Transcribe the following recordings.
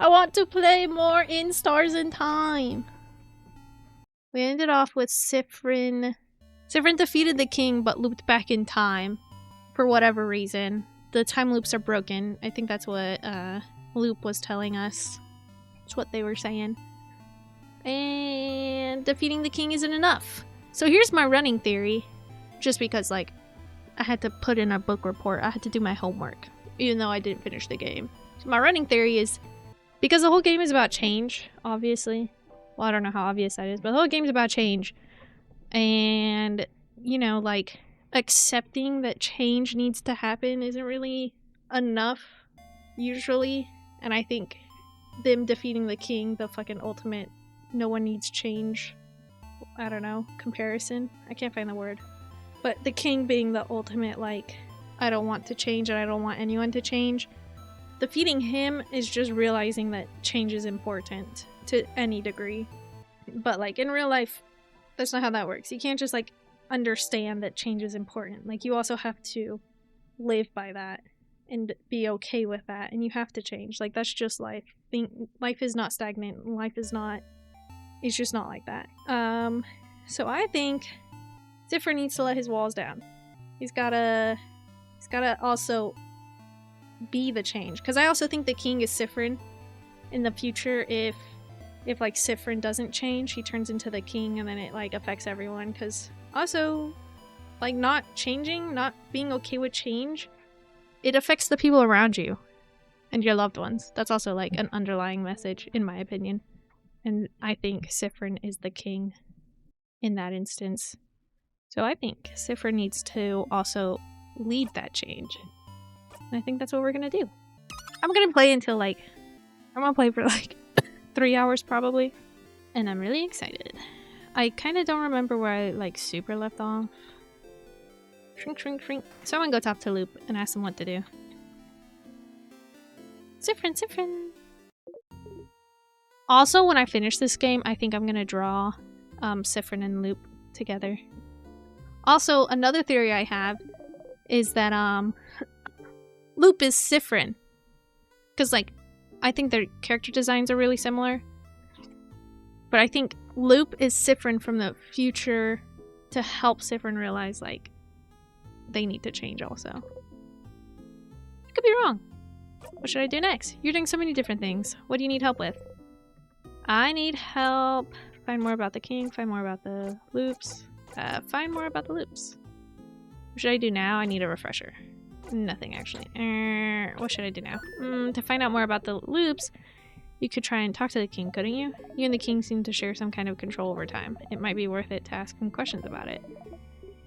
I want to play more in Stars in Time. We ended off with SIFFRIN. SIFFRIN defeated the king but looped back in time for whatever reason. The time loops are broken. I think that's what Loop was telling us. That's what they were saying. And defeating the king isn't enough. So here's my running theory. Just because, like, I had to put in a book report. I had to do my homework. Even though I didn't finish the game. So my running theory is, because the whole game is about change, obviously. Well, I don't know how obvious that is, but the whole game's about change. And, you know, like, accepting that change needs to happen isn't really enough, usually. And I think them defeating the king, the fucking ultimate, no one needs change, I don't know, comparison. I can't find the word. But the king being the ultimate, like, I don't want to change and I don't want anyone to change. Defeating him is just realizing that change is important to any degree. But, like, in real life, that's not how that works. You can't just, like, understand that change is important. Like, you also have to live by that and be okay with that, and you have to change. Like, that's just life. Life is not stagnant. Life is not... It's just not like that. So I think SIFFRIN needs to let his walls down. He's gotta also be the change. Because I also think the king is SIFFRIN in the future. If like SIFFRIN doesn't change, he turns into the king, and then it like affects everyone. Because also, like, not changing, not being okay with change, it affects the people around you and your loved ones. That's also like an underlying message, in my opinion. And I think SIFFRIN is the king in that instance. So I think SIFFRIN needs to also lead that change. And I think that's what we're gonna do. I'm gonna play until like... I'm gonna play for like 3 hours probably. And I'm really excited. I kind of don't remember where I like super left off. Shrink, shrink, shrink. So I'm gonna go talk to Loop and ask him what to do. SIFFRIN, SIFFRIN! Also, when I finish this game, I think I'm gonna draw SIFFRIN and Loop together. Also, another theory I have is that Loop is SIFFRIN. Because, like, I think their character designs are really similar. But I think Loop is SIFFRIN from the future to help SIFFRIN realize, like, they need to change also. I could be wrong. What should I do next? You're doing so many different things. What do you need help with? I need help. Find more about the king, find more about the loops. Find more about the loops. What should I do now? I need a refresher. Nothing, actually. What should I do now? To find out more about the loops, you could try and talk to the king, couldn't you? You and the king seem to share some kind of control over time. It might be worth it to ask him questions about it.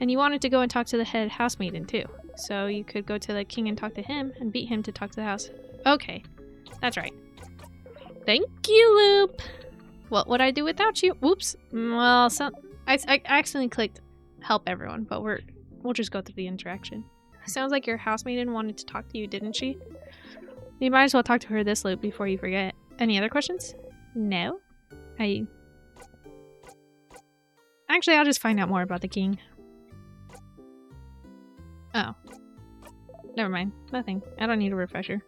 And you wanted to go and talk to the head housemaiden, too. So you could go to the king and talk to him, and beat him to talk to the house. Okay. That's right. Thank you, Loop! What would I do without you? Whoops. Well, I accidentally clicked help everyone, but we'll just go through the interaction. Sounds like your housemaiden wanted to talk to you, didn't she? You might as well talk to her this loop before you forget. Any other questions? No? Actually, I'll just find out more about the king. Oh. Never mind. Nothing. I don't need a refresher.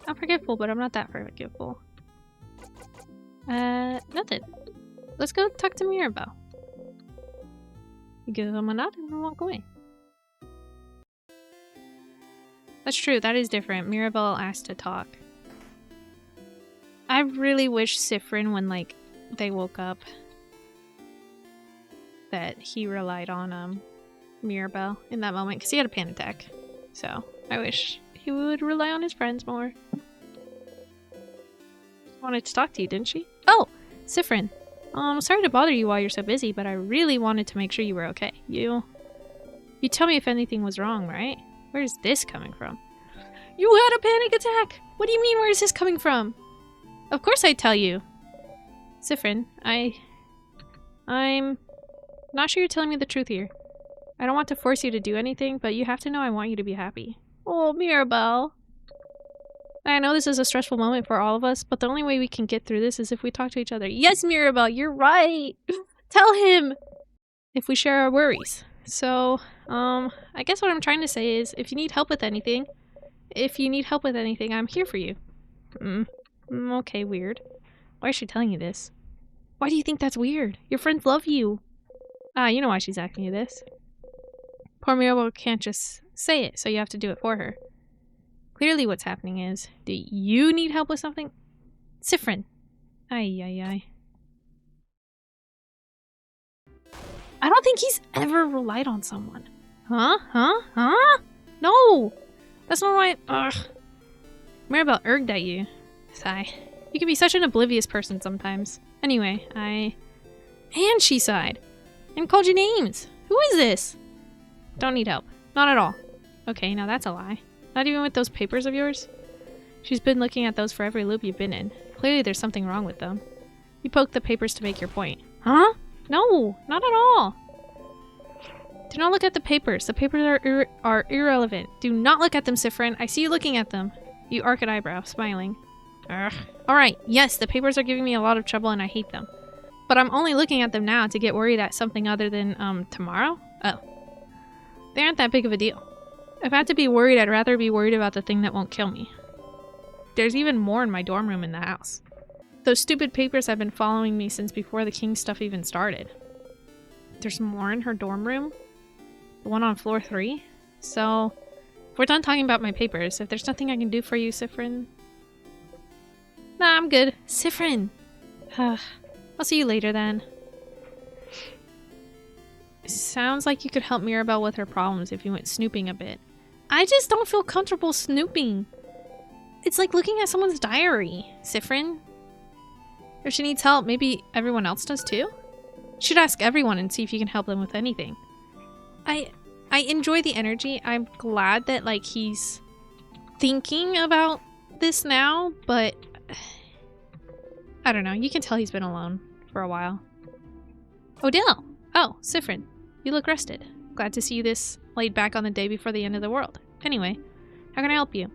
I'm forgetful, but I'm not that forgetful. Nothing. Let's go talk to Mirabelle. You give them a nod and walk away. That's true, that is different. Mirabelle asked to talk. I really wish SIFFRIN, when, like, they woke up, that he relied on, Mirabelle in that moment, because he had a panic attack. So, I wish he would rely on his friends more. Wanted to talk to you, didn't she? Oh! SIFFRIN. Sorry to bother you while you're so busy, but I really wanted to make sure you were okay. You tell me if anything was wrong, right? Where's this coming from? You had a panic attack! What do you mean, where's this coming from? Of course I'd tell you. SIFFRIN, I'm not sure you're telling me the truth here. I don't want to force you to do anything, but you have to know I want you to be happy. Oh, Mirabelle. I know this is a stressful moment for all of us, but the only way we can get through this is if we talk to each other. Yes, Mirabelle, you're right! Tell him! If we share our worries. So, I guess what I'm trying to say is, if you need help with anything, I'm here for you. Okay, weird. Why is she telling you this? Why do you think that's weird? Your friends love you. Ah, you know why she's asking you this. Poor Mirabelle can't just say it, so you have to do it for her. Clearly what's happening is, do you need help with something? SIFFRIN. Ay. I don't think he's ever relied on someone. Huh? No! That's not why. Ugh. Mirabelle erged at you. Sigh. You can be such an oblivious person sometimes. Anyway, And she sighed. And called you names. Who is this? Don't need help. Not at all. Okay, now that's a lie. Not even with those papers of yours? She's been looking at those for every loop you've been in. Clearly there's something wrong with them. You poked the papers to make your point. Huh? No, not at all. Do not look at the papers. The papers are irrelevant. Do not look at them, SIFFRIN. I see you looking at them. You arc an eyebrow, smiling. Ugh. Alright, yes, the papers are giving me a lot of trouble and I hate them. But I'm only looking at them now to get worried at something other than, tomorrow? Oh. They aren't that big of a deal. If I had to be worried, I'd rather be worried about the thing that won't kill me. There's even more in my dorm room in the house. Those stupid papers have been following me since before the king stuff even started. There's more in her dorm room? The one on floor 3? So, if we're done talking about my papers, if there's nothing I can do for you, SIFFRIN... Nah, I'm good. SIFFRIN! I'll see you later then. Sounds like you could help Mirabelle with her problems if you went snooping a bit. I just don't feel comfortable snooping. It's like looking at someone's diary, SIFFRIN. If she needs help, maybe everyone else does too? You should ask everyone and see if you can help them with anything. I enjoy the energy. I'm glad that, like, he's thinking about this now, but I don't know. You can tell he's been alone for a while. Odile! Oh, SIFFRIN. You look rested. Glad to see you this laid back on the day before the end of the world. Anyway, how can I help you?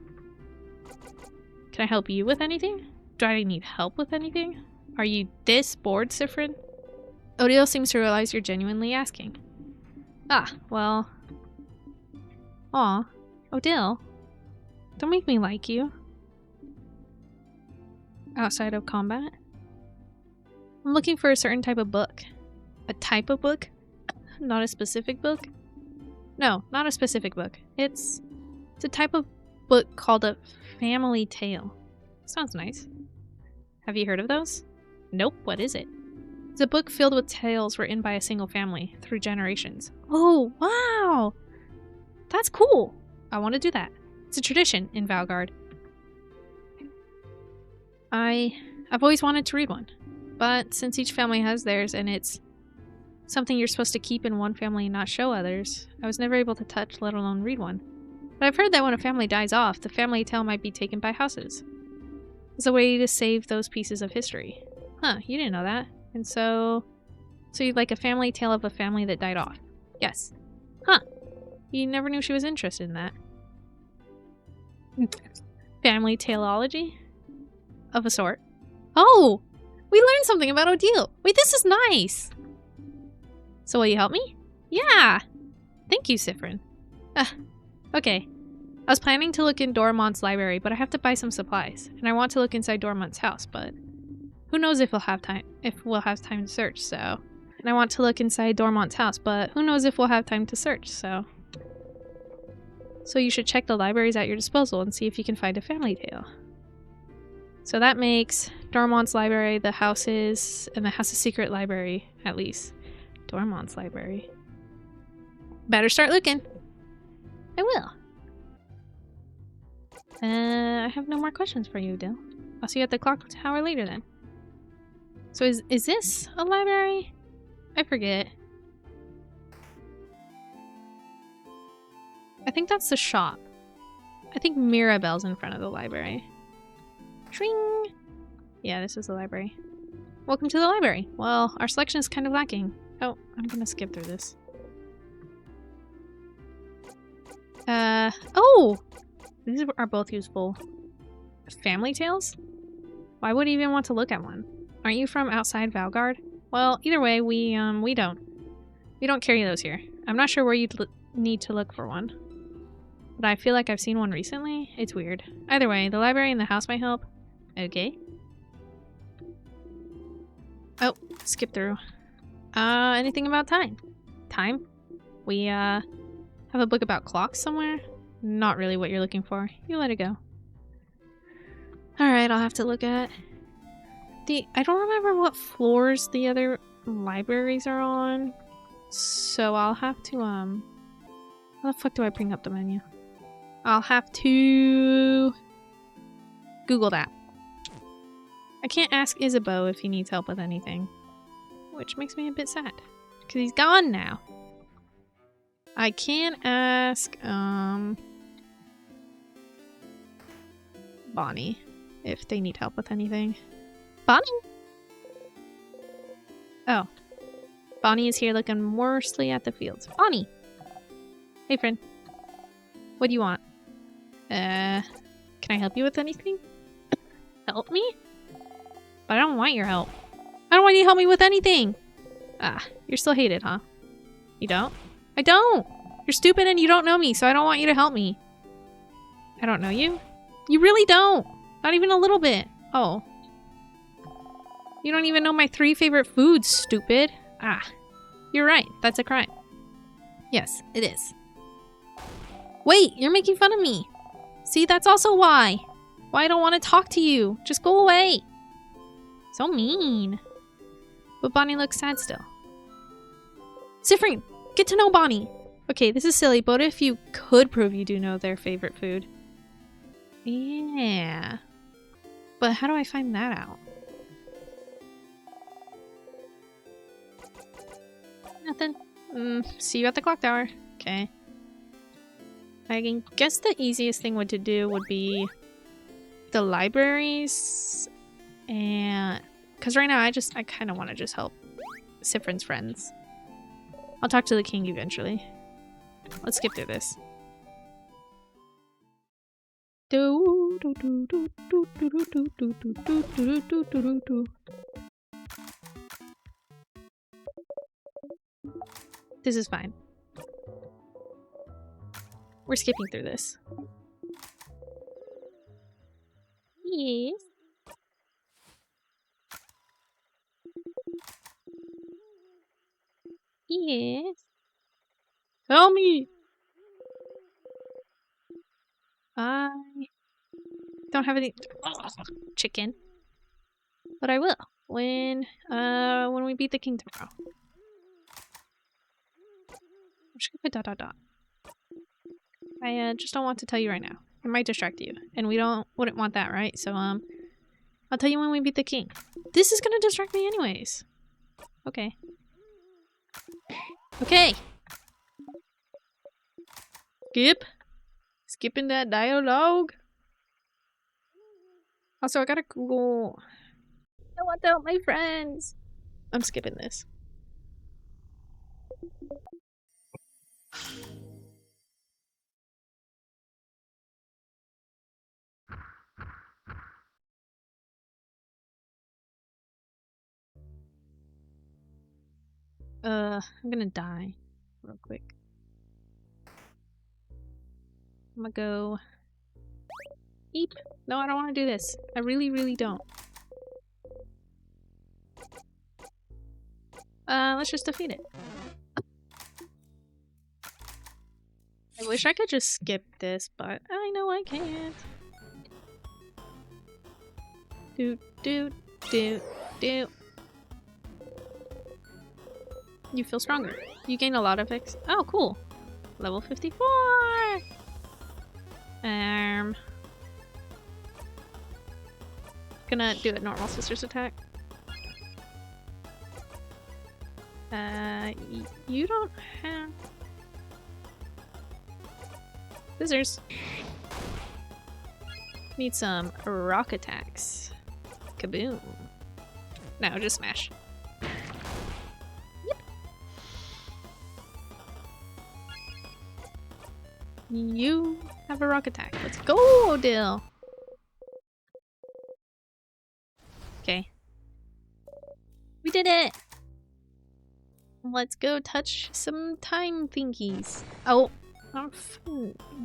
Can I help you with anything? Do I need help with anything? Are you this bored, SIFFRIN? Odile seems to realize you're genuinely asking. Ah, well... Aw, Odile. Don't make me like you. Outside of combat? I'm looking for a certain type of book. A type of book? Not a specific book? No, not a specific book. It's a type of book called a family tale. Sounds nice. Have you heard of those? Nope, what is it? It's a book filled with tales written by a single family through generations. Oh, wow! That's cool! I want to do that. It's a tradition in Valgard. I've always wanted to read one, but since each family has theirs and it's something you're supposed to keep in one family and not show others, I was never able to touch, let alone read one. But I've heard that when a family dies off, the family tale might be taken by houses. It's a way to save those pieces of history. Huh, you didn't know that. And so you'd like a family tale of a family that died off? Yes. Huh. You never knew she was interested in that. Family taleology? Of a sort. Oh! We learned something about Odile! Wait, this is nice! So will you help me? Yeah! Thank you, SIFFRIN. Okay. I was planning to look in Dormont's library, but I have to buy some supplies. And I want to look inside Dormont's house, but who knows if we'll have time to search, so. And I want to look inside Dormont's house, but who knows if we'll have time to search, so. So you should check the libraries at your disposal and see if you can find a family tale. So that makes Dormont's library, the houses, and the House of Secret library, at least. Dormont's library. Better start looking. I will. I have no more questions for you, Dill. I'll see you at the clock tower later then. So is this a library? I forget. I think that's the shop. I think Mirabelle's in front of the library. Tring! Yeah, this is the library. Welcome to the library. Well, our selection is kind of lacking. Oh, I'm gonna skip through this. Oh! These are both useful. Family tales? Why would you even want to look at one? Aren't you from outside Valgard? Well, either way, we don't. We don't carry those here. I'm not sure where you'd need to look for one. But I feel like I've seen one recently. It's weird. Either way, the library and the house might help. Okay. Oh, skip through. Anything about time? Time? We, have a book about clocks somewhere? Not really what you're looking for. You let it go. Alright, I'll have to look at... I don't remember what floors the other libraries are on. So I'll have to, how the fuck do I bring up the menu? I'll have to... Google that. I can't ask Isabeau if he needs help with anything. Which makes me a bit sad. Because he's gone now. I can ask, Bonnie if they need help with anything. Bonnie? Oh. Bonnie is here looking mostly at the fields. Bonnie! Hey, friend. What do you want? Can I help you with anything? Help me? But I don't want your help. I don't want you to help me with anything! Ah, you're still hated, huh? You don't? I don't! You're stupid and you don't know me, so I don't want you to help me. I don't know you? You really don't! Not even a little bit. Oh. You don't even know my 3 favorite foods, stupid. Ah. You're right. That's a crime. Yes, it is. Wait, you're making fun of me. See, that's also why. Why I don't want to talk to you. Just go away. So mean. But Bonnie looks sad still. SIFFRIN, get to know Bonnie. Okay, this is silly, but if you could prove you do know their favorite food. Yeah. But how do I find that out? Nothing. See you at the clock tower. Okay. I can guess the easiest thing to do would be the libraries, and because right now I kind of want to just help SIFFRIN's friends. I'll talk to the king eventually. Let's skip through this. This is fine. We're skipping through this. Yes. Yes. Tell me! I don't have any chicken. But I will. When we beat the king tomorrow. I'm just gonna put ... I just don't want to tell you right now. It might distract you. And we wouldn't want that, right? So, I'll tell you when we beat the king. This is gonna distract me anyways. Okay. Okay! Skip! Skipping that dialogue. Also, I gotta Google... I want to help my friends! I'm skipping this. I'm gonna die real quick. I'm gonna go... Eep! No, I don't want to do this. I really, really don't. Let's just defeat it. I wish I could just skip this, but I know I can't. Do. You feel stronger. You gain a lot of X. Oh, cool. Level 54! Gonna do a normal sister's attack. You don't have... Scissors. Need some rock attacks. Kaboom. No, just smash. Yep. You have a rock attack. Let's go, Dill. Okay. We did it! Let's go touch some time thingies. Oh,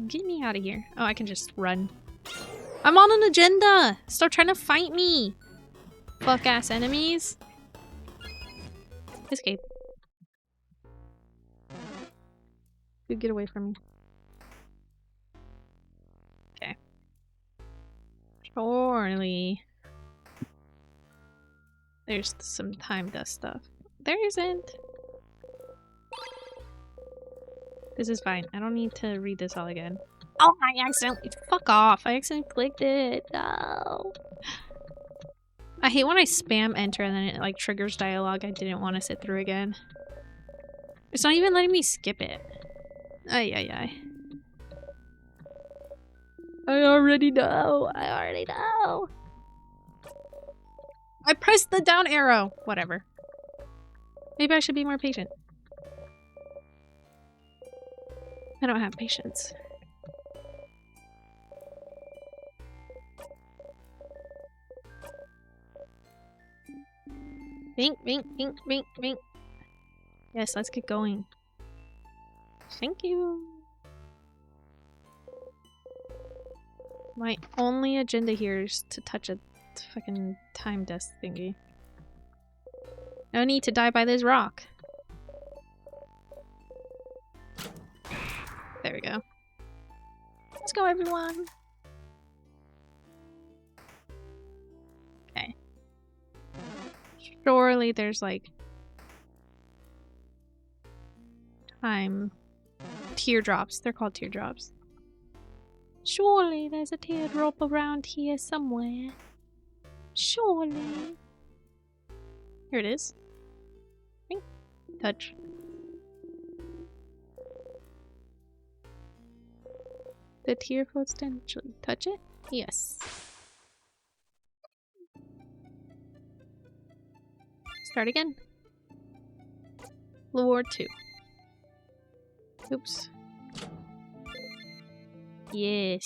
get me out of here. Oh, I can just run. I'm on an agenda! Stop trying to fight me! Fuck ass enemies. Escape. You get away from me. Okay. Surely. There's some time dust stuff. There isn't. This is fine. I don't need to read this all again. Oh, I accidentally. Fuck off. I accidentally clicked it. No. I hate when I spam enter and then it like triggers dialogue I didn't want to sit through again. It's not even letting me skip it. Ay, ay, ay. I already know. I already know. I pressed the down arrow. Whatever. Maybe I should be more patient. I don't have patience. Bink, bink, bink, bink, bink. Yes, let's get going. Thank you. My only agenda here is to touch a fucking time dust thingy. No need to die by this rock. There we go. Let's go, everyone. Okay. Surely there's like time teardrops. They're called teardrops. Surely there's a teardrop around here somewhere. Surely. Here it is. Bing. Touch. The tear floats down. Touch it? Yes. Start again. Floor 2. Oops. Yes.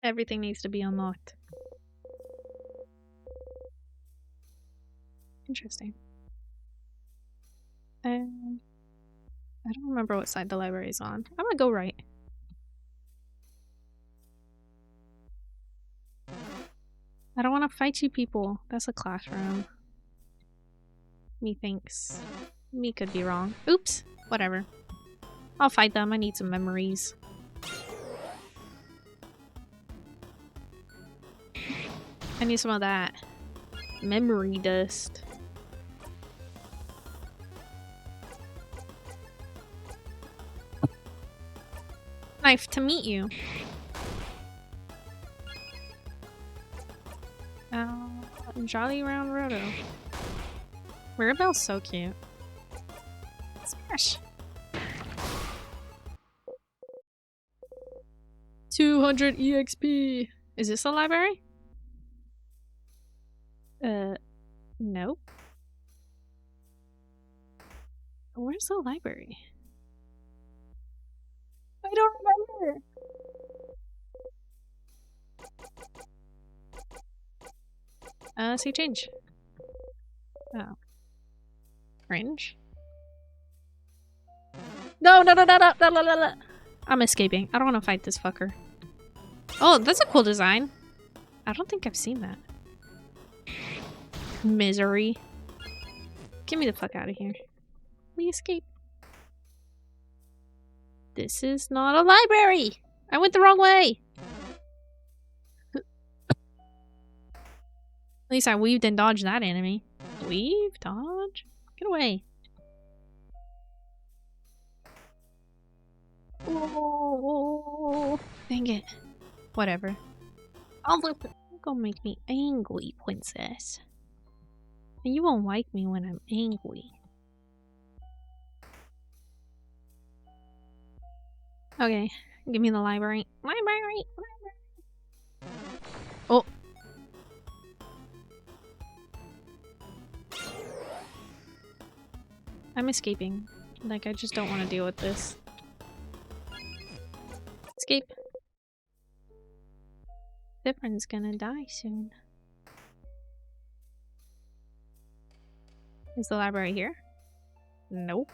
Everything needs to be unlocked. Interesting. I don't remember what side the library is on. I'm gonna go right. I don't want to fight you people. That's a classroom. Methinks. Me could be wrong. Oops. Whatever. I'll fight them. I need some memories. I need some of that memory dust. Nice to meet you. Jolly Round Roto. Mirabelle's so cute. Smash! 200 EXP! Is this a library? Nope. Where's the library? I don't remember! See change. Oh. Cringe? No, no, no, no, no, no, no, no, no. I'm escaping. I don't want to fight this fucker. Oh, that's a cool design. I don't think I've seen that. Misery. Get me the fuck out of here. We escape. This is not a library! I went the wrong way! At least I weaved and dodged that enemy. Weave? Dodge? Get away. Oh, dang it. Whatever. Oh, look, you're gonna make me angry, princess. And you won't like me when I'm angry. Okay, give me the library. Library! Oh. I'm escaping. Like, I just don't want to deal with this. Escape. SIFFRIN's gonna die soon. Is the library here? Nope.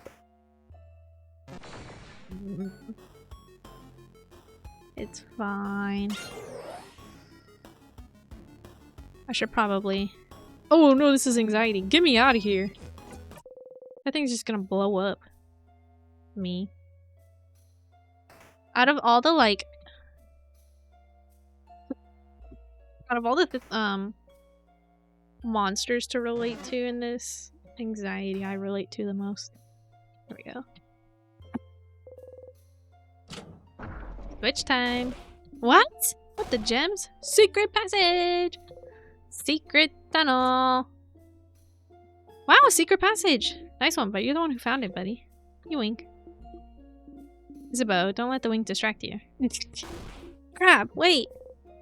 It's fine. I should probably... Oh no, this is anxiety. Get me out of here. That thing's just gonna blow up. Me. Out of all the, like... Out of all the, monsters to relate to in this, anxiety I relate to the most. There we go. Switch time. What? What the gems? Secret passage! Secret tunnel! Wow, secret passage! Nice one, but you're the one who found it, buddy. You wink. Isabeau, don't let the wink distract you. Crap, wait!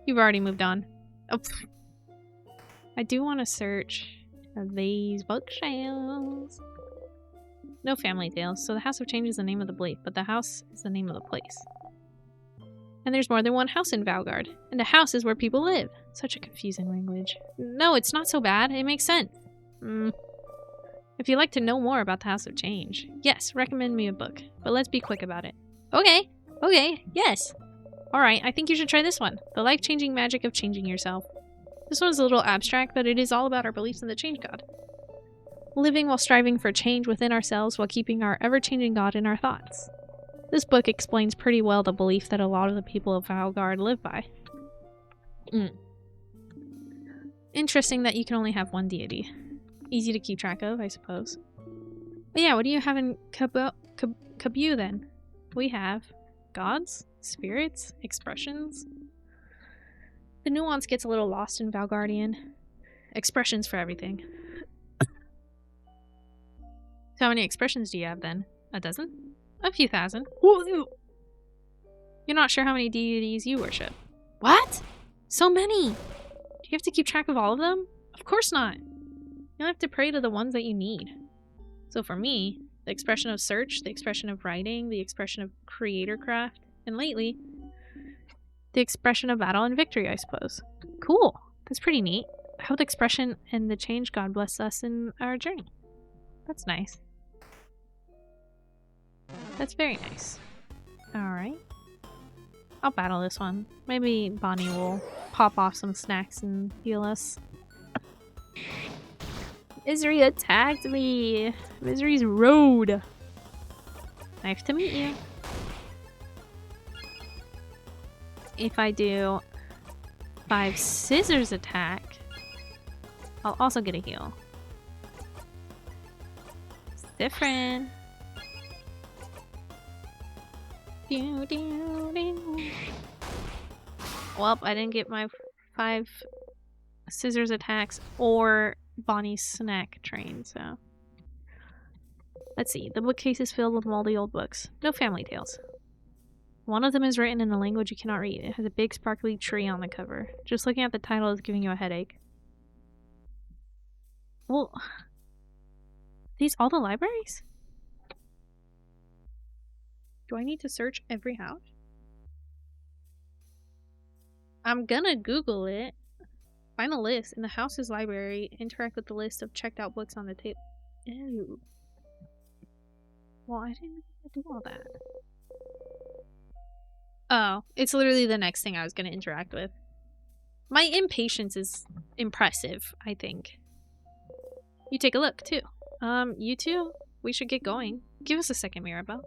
You've already moved on. Oh. I do want to search these bookshelves. No family tales, so the House of Change is the name of the belief, but the house is the name of the place. And there's more than one house in Valgard, and a house is where people live. Such a confusing language. No, it's not so bad. It makes sense. If you'd like to know more about the House of Change, yes, recommend me a book, but let's be quick about it. Okay, yes. Alright, I think you should try this one. The Life-Changing Magic of Changing Yourself. This one's a little abstract, but it is all about our beliefs in the Change God. Living while striving for change within ourselves while keeping our ever-changing God in our thoughts. This book explains pretty well the belief that a lot of the people of Valgard live by. Interesting that you can only have one deity. Easy to keep track of, I suppose. But yeah, what do you have in Cabu then? We have gods, spirits, expressions. The nuance gets a little lost in Valgardian. Expressions for everything. So how many expressions do you have then? A dozen? A few thousand. You're not sure how many deities you worship. What? So many! Do you have to keep track of all of them? Of course not! You'll have to pray to the ones that you need. So for me, the expression of search, the expression of writing, the expression of creator craft, and lately, the expression of battle and victory, I suppose. Cool. That's pretty neat. I hope the expression and the change God bless us in our journey. That's nice. That's very nice. Alright. I'll battle this one. Maybe Bonnie will pop off some snacks and heal us. Misery attacked me! Misery's road! Nice to meet you. If I do 5 scissors attack, I'll also get a heal. SIFFRIN! Well, I didn't get my 5 scissors attacks or Bonnie's snack train, so... Let's see. The bookcase is filled with moldy old books. No family tales. One of them is written in a language you cannot read. It has a big sparkly tree on the cover. Just looking at the title is giving you a headache. Well... These all the libraries? Do I need to search every house? I'm gonna Google it. Find a list in the house's library. Interact with the list of checked out books on the table. Ew. Well, I didn't do all that. Oh, it's literally the next thing I was gonna interact with. My impatience is impressive, I think. You take a look, too. You too? We should get going. Give us a second, Mirabelle.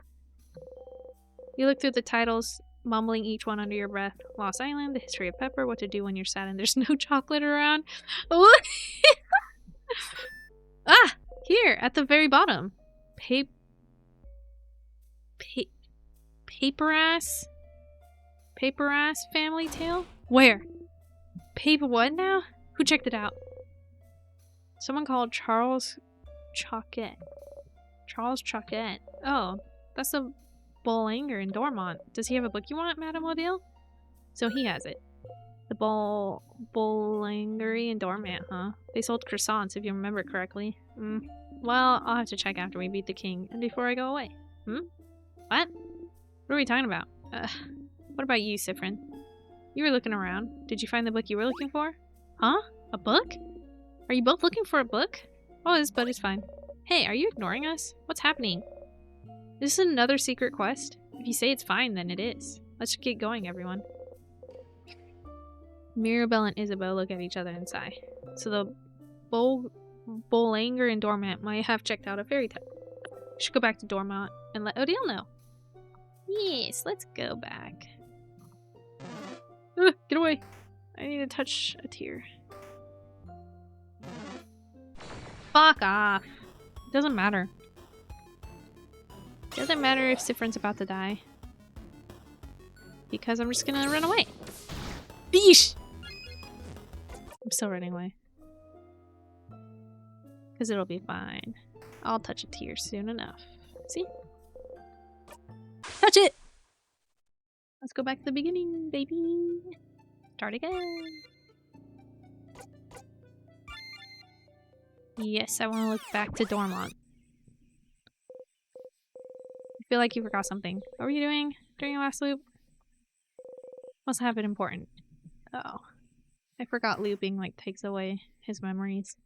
You look through the titles, mumbling each one under your breath. Lost Island, The History of Pepper, What to Do When You're Sad and There's No Chocolate Around. Ah! Here, at the very bottom. Paper-ass family tale? Where? Paper what now? Who checked it out? Someone called Charles Choquette. Charles Choquette. Oh, that's a Boulanger in Dormont. Does he have a book you want, Mademoiselle? So he has it. The Boulangerie in Dormont, huh? They sold croissants, if you remember correctly. Well, I'll have to check after we beat the king and before I go away. What? What are we talking about? What about you, SIFFRIN? You were looking around. Did you find the book you were looking for? Huh? A book? Are you both looking for a book? Oh, this boat is fine. Hey, are you ignoring us? What's happening? Is this another secret quest? If you say it's fine, then it is. Let's get going, everyone. Mirabelle and Isabel look at each other and sigh. So the Bolanger and Dormant might have checked out a fairy tale. We should go back to Dormont and let Odile know. Yes, let's go back. Get away! I need to touch a tear. Fuck off! Doesn't matter. Doesn't matter if SIFFRIN's about to die. Because I'm just gonna run away. Beesh! I'm still running away. Because it'll be fine. I'll touch a tear soon enough. See? Touch it! Let's go back to the beginning, baby. Start again. Yes, I want to look back to Dormont. I feel like you forgot something. What were you doing during your last loop? Must have been important. Oh. I forgot looping, like, takes away his memories.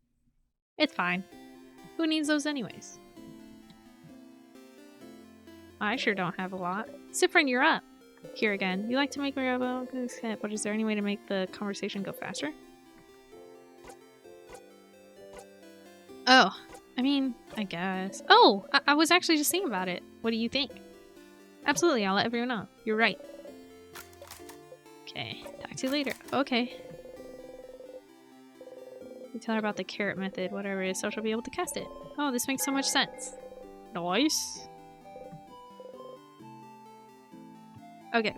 It's fine. Who needs those anyways? I sure don't have a lot. SIFFRIN, you're up. Here again. You like to make me rebel, but is there any way to make the conversation go faster? Oh, I mean, I guess. Oh, I was actually just thinking about it. What do you think? Absolutely, I'll let everyone know. You're right. Okay, talk to you later. Okay. You tell her about the carrot method, whatever it is, so she'll be able to cast it. Oh, this makes so much sense. Nice. Okay.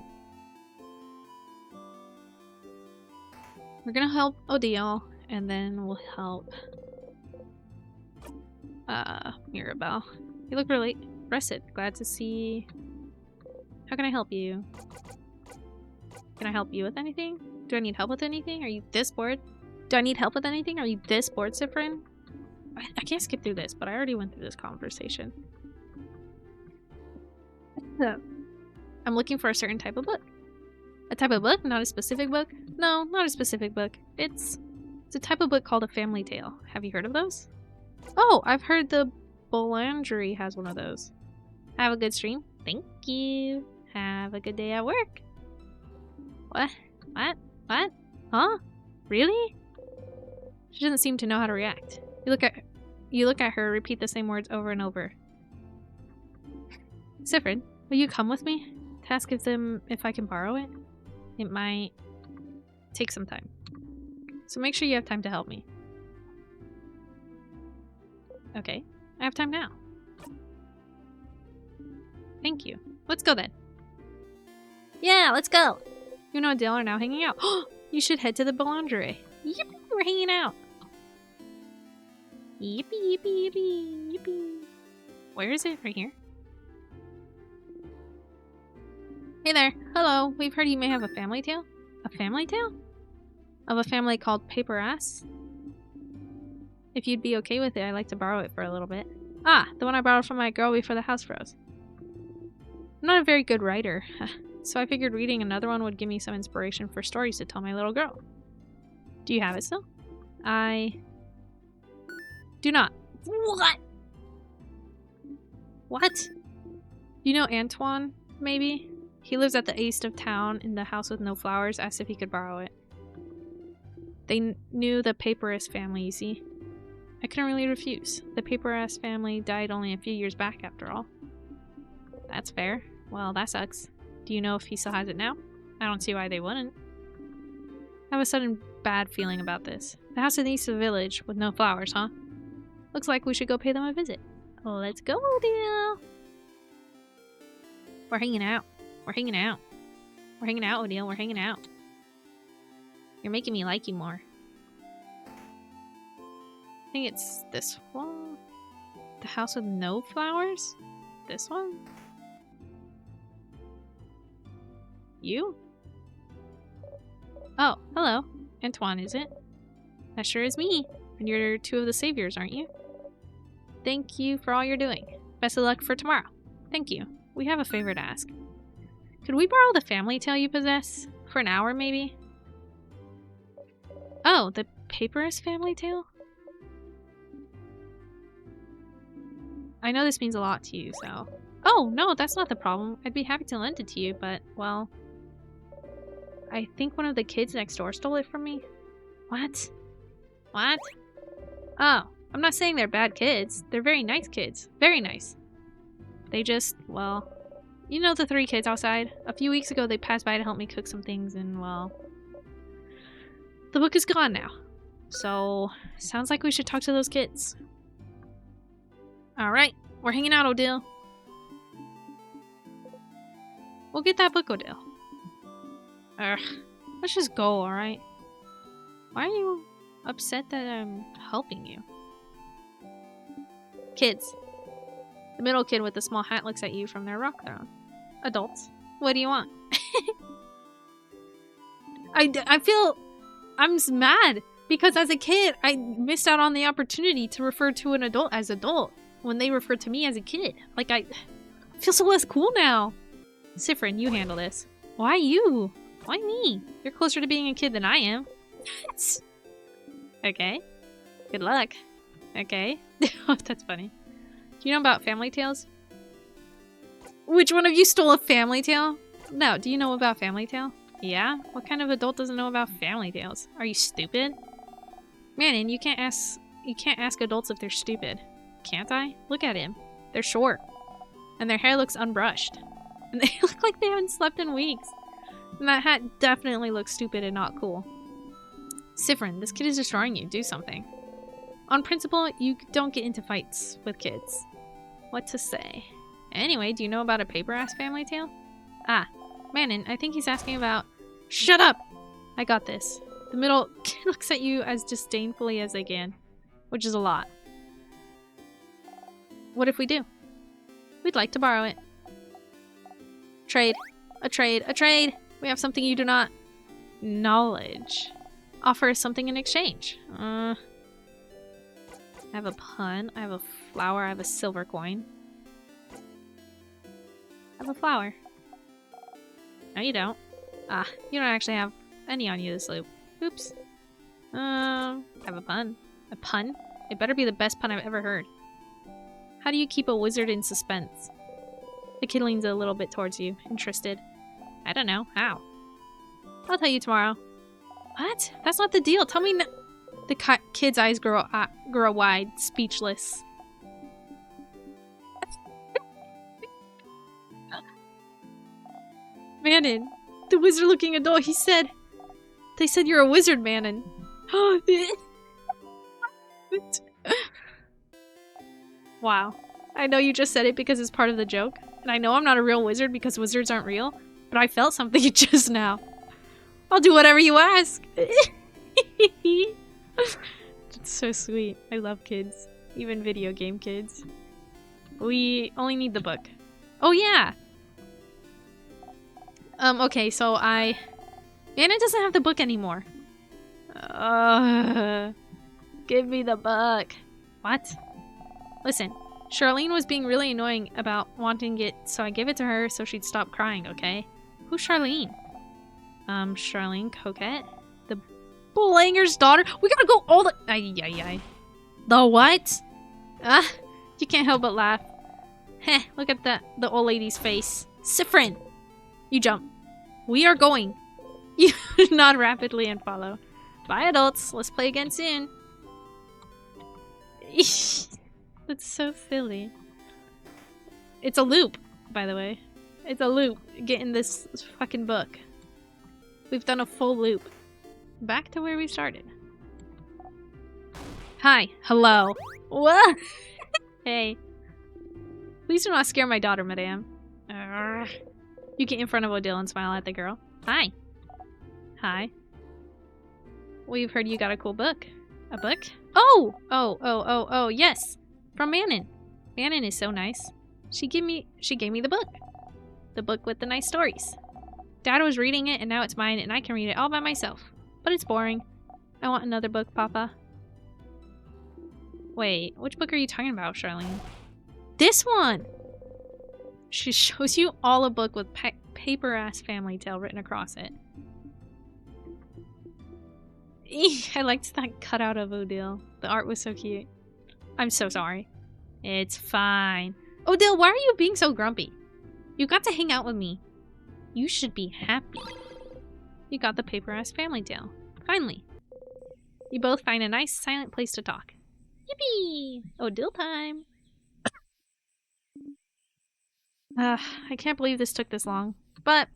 We're gonna help Odile, and then we'll help Mirabelle. You look really rested. Glad to see. How can I help you? Can I help you with anything? Do I need help with anything? Are you this bored? Do I need help with anything? Are you this bored, SIFFRIN? I can't skip through this, but I already went through this conversation. I'm looking for a certain type of book. A type of book? Not a specific book? No, not a specific book. It's a type of book called a family tale. Have you heard of those? Oh, I've heard the Boulangerie has one of those. Have a good stream. Thank you. Have a good day at work. What? What? What? Huh? Really? She doesn't seem to know how to react. You look at her, repeat the same words over and over. SIFFRIN, will you come with me? To ask if I can borrow it? It might take some time. So make sure you have time to help me. Okay, I have time now. Thank you. Let's go then. Yeah, let's go. You and Odile are now hanging out. You should head to the Boulangerie. Yippee, we're hanging out. Yippee, yippee, yippee, yippee. Where is it? Right here? Hey there. Hello. We've heard you may have a family tale. A family tale? Of a family called Paper Ass? If you'd be okay with it, I'd like to borrow it for a little bit. Ah, the one I borrowed from my girl before the house froze. I'm not a very good writer, so I figured reading another one would give me some inspiration for stories to tell my little girl. Do you have it still? I do not. What? What? You know Antoine, maybe? He lives at the east of town in the house with no flowers, asked if he could borrow it. They knew the Paperist family, you see. I couldn't really refuse. The Paperist family died only a few years back, after all. That's fair. Well, that sucks. Do you know if he still has it now? I don't see why they wouldn't. I have a sudden bad feeling about this. The house in the east of the village with no flowers, huh? Looks like we should go pay them a visit. Let's go, Odile! We're hanging out. We're hanging out. We're hanging out, Odile. We're hanging out. You're making me like you more. I think it's this one. The house with no flowers? This one? You? Oh, hello. Antoine, is it? That sure is me. And you're two of the saviors, aren't you? Thank you for all you're doing. Best of luck for tomorrow. Thank you. We have a favor to ask. Could we borrow the family tale you possess? For an hour, maybe? Oh, the Paperist family tale? I know this means a lot to you, so... Oh, no, that's not the problem. I'd be happy to lend it to you, but, well... I think one of the kids next door stole it from me. What? What? Oh, I'm not saying they're bad kids. They're very nice kids. Very nice. They just, well, you know the 3 kids outside? A few weeks ago they passed by to help me cook some things and, well, the book is gone now. So, sounds like we should talk to those kids. Alright, we're hanging out, Odile. We'll get that book, Odile. Ugh, let's just go, alright? Why are you upset that I'm helping you? Kids. The middle kid with the small hat looks at you from their rock throne. Adults, what do you want? I feel I'm mad because as a kid I missed out on the opportunity to refer to an adult as adult when they referred to me as a kid. Like I feel so less cool now. SIFFRIN, you handle this. Why you? Why me? You're closer to being a kid than I am. Okay. Good luck. Okay. That's funny. Do you know about family tales? Which one of you stole a family tale? No, do you know about family tale? Yeah? What kind of adult doesn't know about family tales? Are you stupid? Manon, you can't ask adults if they're stupid. Can't I? Look at him. They're short. And their hair looks unbrushed. And they look like they haven't slept in weeks. And that hat definitely looks stupid and not cool. SIFFRIN, this kid is destroying you. Do something. On principle, you don't get into fights with kids. What to say? Anyway, do you know about a paper-ass family tale? Ah, Manon, I think he's asking about... Shut up! I got this. The middle kid looks at you as disdainfully as they can, which is a lot. What if we do? We'd like to borrow it. Trade. A trade. A trade! We have something you do not. Knowledge. Offer us something in exchange. I have a pun. I have a flower. I have a silver coin. I have a flower. No, you don't. Ah, you don't actually have any on you this loop. Oops. I have a pun. A pun? It better be the best pun I've ever heard. How do you keep a wizard in suspense? The kid leans a little bit towards you, interested. I don't know. How? I'll tell you tomorrow. What? That's not the deal. Tell me the kid's eyes grow wide, speechless. Manon, the wizard-looking adult, they said you're a wizard, Manon. Wow. I know you just said it because it's part of the joke, and I know I'm not a real wizard because wizards aren't real, but I felt something just now. I'll do whatever you ask. It's so sweet. I love kids. Even video game kids. We only need the book. Oh yeah! Okay, so Anna doesn't have the book anymore. Give me the book. What? Listen, Charlene was being really annoying about wanting it, so I gave it to her so she'd stop crying, okay? Who's Charlene? Charlene Coquette? The Blanger's daughter? We gotta go all the... Ay. The what? You can't help but laugh. Heh, look at the old lady's face. SIFFRIN! You jump. We are going. You nod rapidly and follow. Bye, adults. Let's play again soon. That's so silly. It's a loop, by the way. It's a loop. Getting this fucking book. We've done a full loop. Back to where we started. Hi. Hello. What? Hey. Please do not scare my daughter, madame. You get in front of Odile and smile at the girl. Hi. Hi. We've heard you got a cool book. A book? Oh, yes. From Manon. Manon is so nice. She gave me the book. The book with the nice stories. Dad was reading it and now it's mine and I can read it all by myself. But it's boring. I want another book, Papa. Wait, which book are you talking about, Charlene? This one! She shows you all a book with paper-ass family tale written across it. I liked that cutout of Odile. The art was so cute. I'm so sorry. It's fine. Odile, why are you being so grumpy? You got to hang out with me. You should be happy. You got the paper-ass family tale. Finally. You both find a nice, silent place to talk. Yippee! Odile time! I can't believe this took this long. But,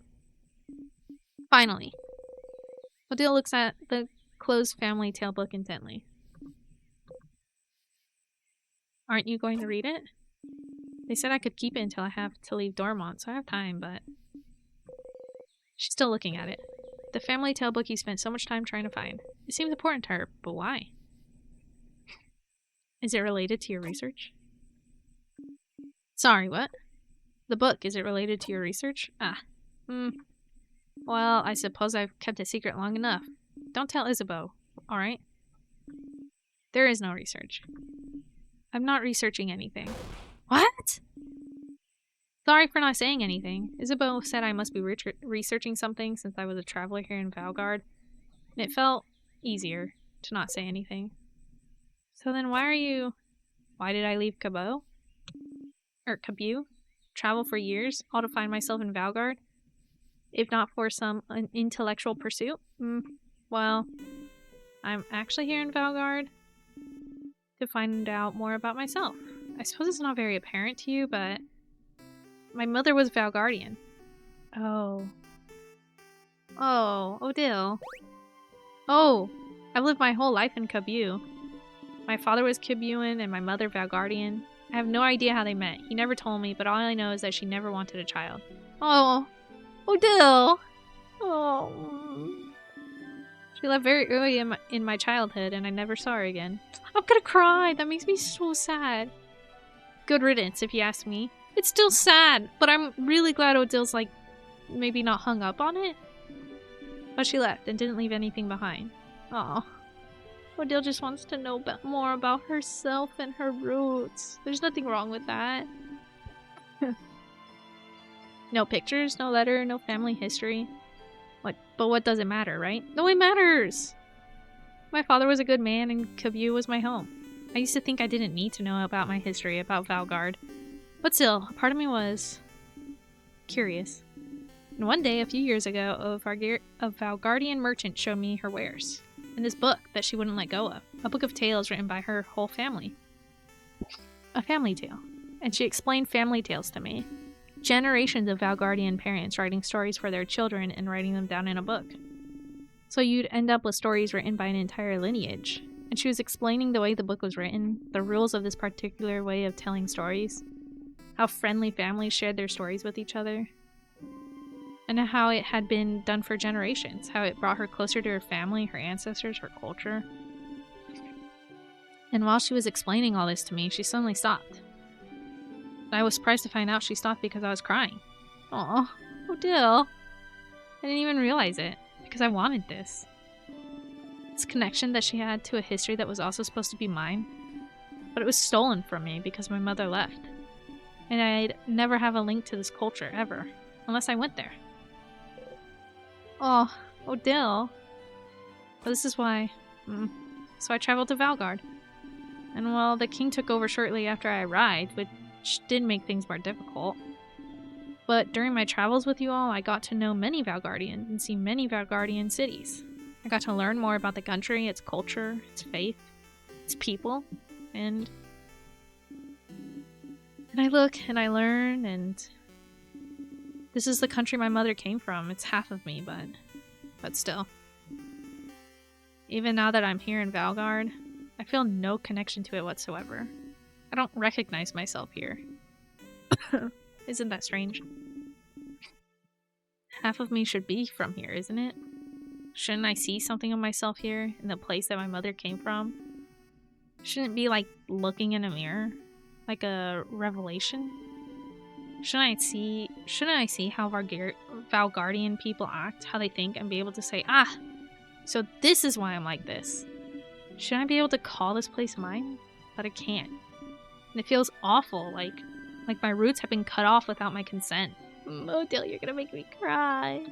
finally. Odile looks at the closed family tale book intently. Aren't you going to read it? They said I could keep it until I have to leave Dormont, so I have time, but... She's still looking at it. The family tale book you spent so much time trying to find. It seems important to her, but why? Is it related to your research? Sorry, what? The book, is it related to your research? Well, I suppose I've kept it secret long enough. Don't tell Isabeau, alright? There is no research. I'm not researching anything. What? Sorry for not saying anything. Isabeau said I must be researching something since I was a traveler here in Valgard, and it felt easier to not say anything. So then why did I leave Cabot? Or Cabu? Travel for years, all to find myself in Valgard? If not for some intellectual pursuit? Well, I'm actually here in Valgard to find out more about myself. I suppose it's not very apparent to you, but my mother was Valgardian. Oh, Odile. Oh, I've lived my whole life in Cabu. My father was Cabuan and my mother Valgardian. I have no idea how they met. He never told me, but all I know is that she never wanted a child. Oh, Odile. Oh. She left very early in my childhood, and I never saw her again. I'm gonna cry. That makes me so sad. Good riddance, if you ask me. It's still sad, but I'm really glad Odile's, like, maybe not hung up on it. But she left and didn't leave anything behind. Aw. Odile just wants to know more about herself and her roots. There's nothing wrong with that. No pictures, no letter, no family history. But what does it matter, right? No, it matters! My father was a good man and Cabu was my home. I used to think I didn't need to know about my history, about Valgard. But still, a part of me was curious. And one day, a few years ago, a Valgardian merchant showed me her wares. And this book that she wouldn't let go of. A book of tales written by her whole family. A family tale. And she explained family tales to me. Generations of Valgardian parents writing stories for their children and writing them down in a book. So you'd end up with stories written by an entire lineage. And she was explaining the way the book was written, the rules of this particular way of telling stories, how friendly families shared their stories with each other, and how it had been done for generations, how it brought her closer to her family, her ancestors, her culture. And while she was explaining all this to me, she suddenly stopped. I was surprised to find out she stopped because I was crying. Aw, Odile. I didn't even realize it, because I wanted this. This connection that she had to a history that was also supposed to be mine. But it was stolen from me because my mother left. And I'd never have a link to this culture, ever. Unless I went there. Oh, Odile. But this is why... So I traveled to Valgard. And well, the king took over shortly after I arrived, which did make things more difficult. But during my travels with you all, I got to know many Valgardians and see many Valgardian cities. I got to learn more about the country, its culture, its faith, its people, and I look and I learn, and this is the country my mother came from. It's half of me, but still. Even now that I'm here in Valgard, I feel no connection to it whatsoever. I don't recognize myself here. Isn't that strange? Half of me should be from here, isn't it? Shouldn't I see something of myself here, in the place that my mother came from? Shouldn't it be like looking in a mirror? Like a revelation? Shouldn't I see how Valgardian people act, how they think, and be able to say, ah, so this is why I'm like this. Shouldn't I be able to call this place mine? But I can't. And it feels awful, like my roots have been cut off without my consent. Odile, you're gonna make me cry.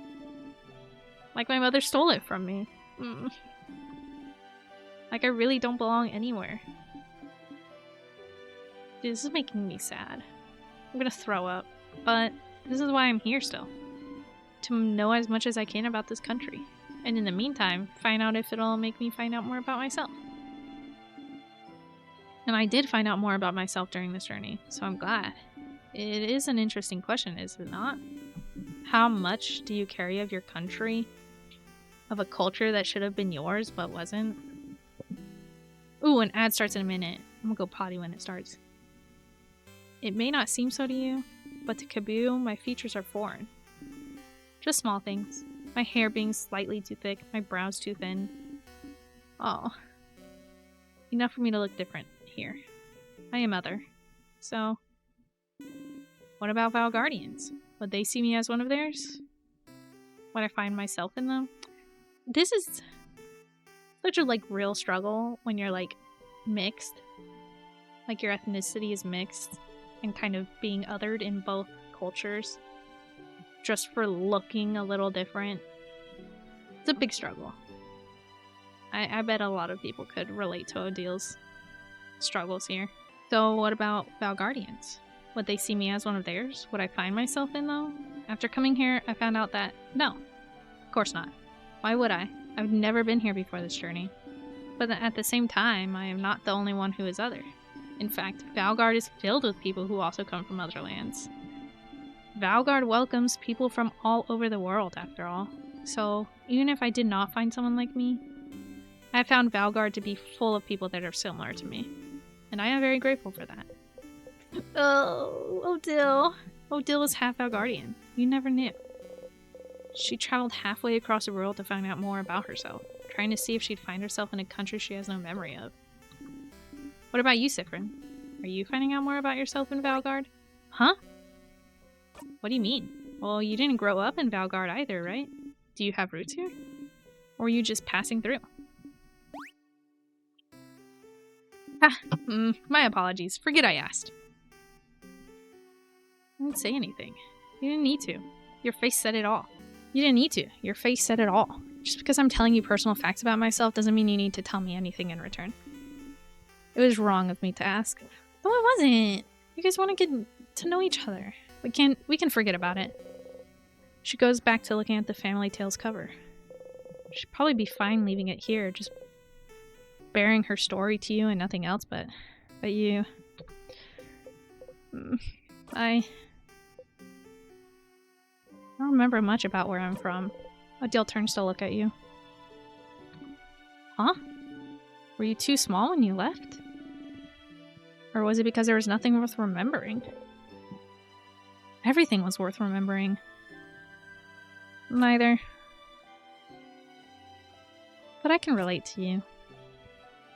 Like my mother stole it from me. Like I really don't belong anywhere. Dude, this is making me sad. I'm gonna throw up. But this is why I'm here still. to know as much as I can about this country. And in the meantime, find out if it'll make me find out more about myself. And I did find out more about myself during this journey, so I'm glad. It is an interesting question, is it not? How much do you carry of your country? Of a culture that should have been yours, but wasn't? Ooh, an ad starts in a minute. I'm gonna go potty when it starts. It may not seem so to you, but to Kabu, my features are foreign. Just small things. My hair being slightly too thick, my brows too thin. Oh. Enough for me to look different here. I am other. So, what about Valguardians? Would they see me as one of theirs? Would I find myself in them? This is such a, like, real struggle when you're, like, mixed. Like, your ethnicity is mixed and kind of being othered in both cultures just for looking a little different. It's a big struggle. I bet a lot of people could relate to Odil's struggles here. So what about Valguardians? Would they see me as one of theirs? Would I find myself in though? After coming here, I found out that no, of course not. Why would I? I've never been here before this journey. But at the same time, I am not the only one who is other. In fact, Valgard is filled with people who also come from other lands. Valgard welcomes people from all over the world, after all. So, even if I did not find someone like me, I found Valgard to be full of people that are similar to me. And I am very grateful for that. Oh, Odil. Odil is half Valguardian. You never knew. She traveled halfway across the world to find out more about herself, trying to see if she'd find herself in a country she has no memory of. What about you, SIFFRIN? Are you finding out more about yourself in Valgard? Huh? What do you mean? Well, you didn't grow up in Valgard either, right? Do you have roots here? Or are you just passing through? My apologies. Forget I asked. I didn't say anything. You didn't need to. Your face said it all. You didn't need to. Your face said it all. Just because I'm telling you personal facts about myself doesn't mean you need to tell me anything in return. It was wrong of me to ask. No, it wasn't. You guys want to get to know each other. We can forget about it. She goes back to looking at the Family Tales cover. She'd probably be fine leaving it here, just bearing her story to you and nothing else, but you. I don't remember much about where I'm from. Odile turns to look at you. Huh? Were you too small when you left? Or was it because there was nothing worth remembering? Everything was worth remembering. Neither. But I can relate to you.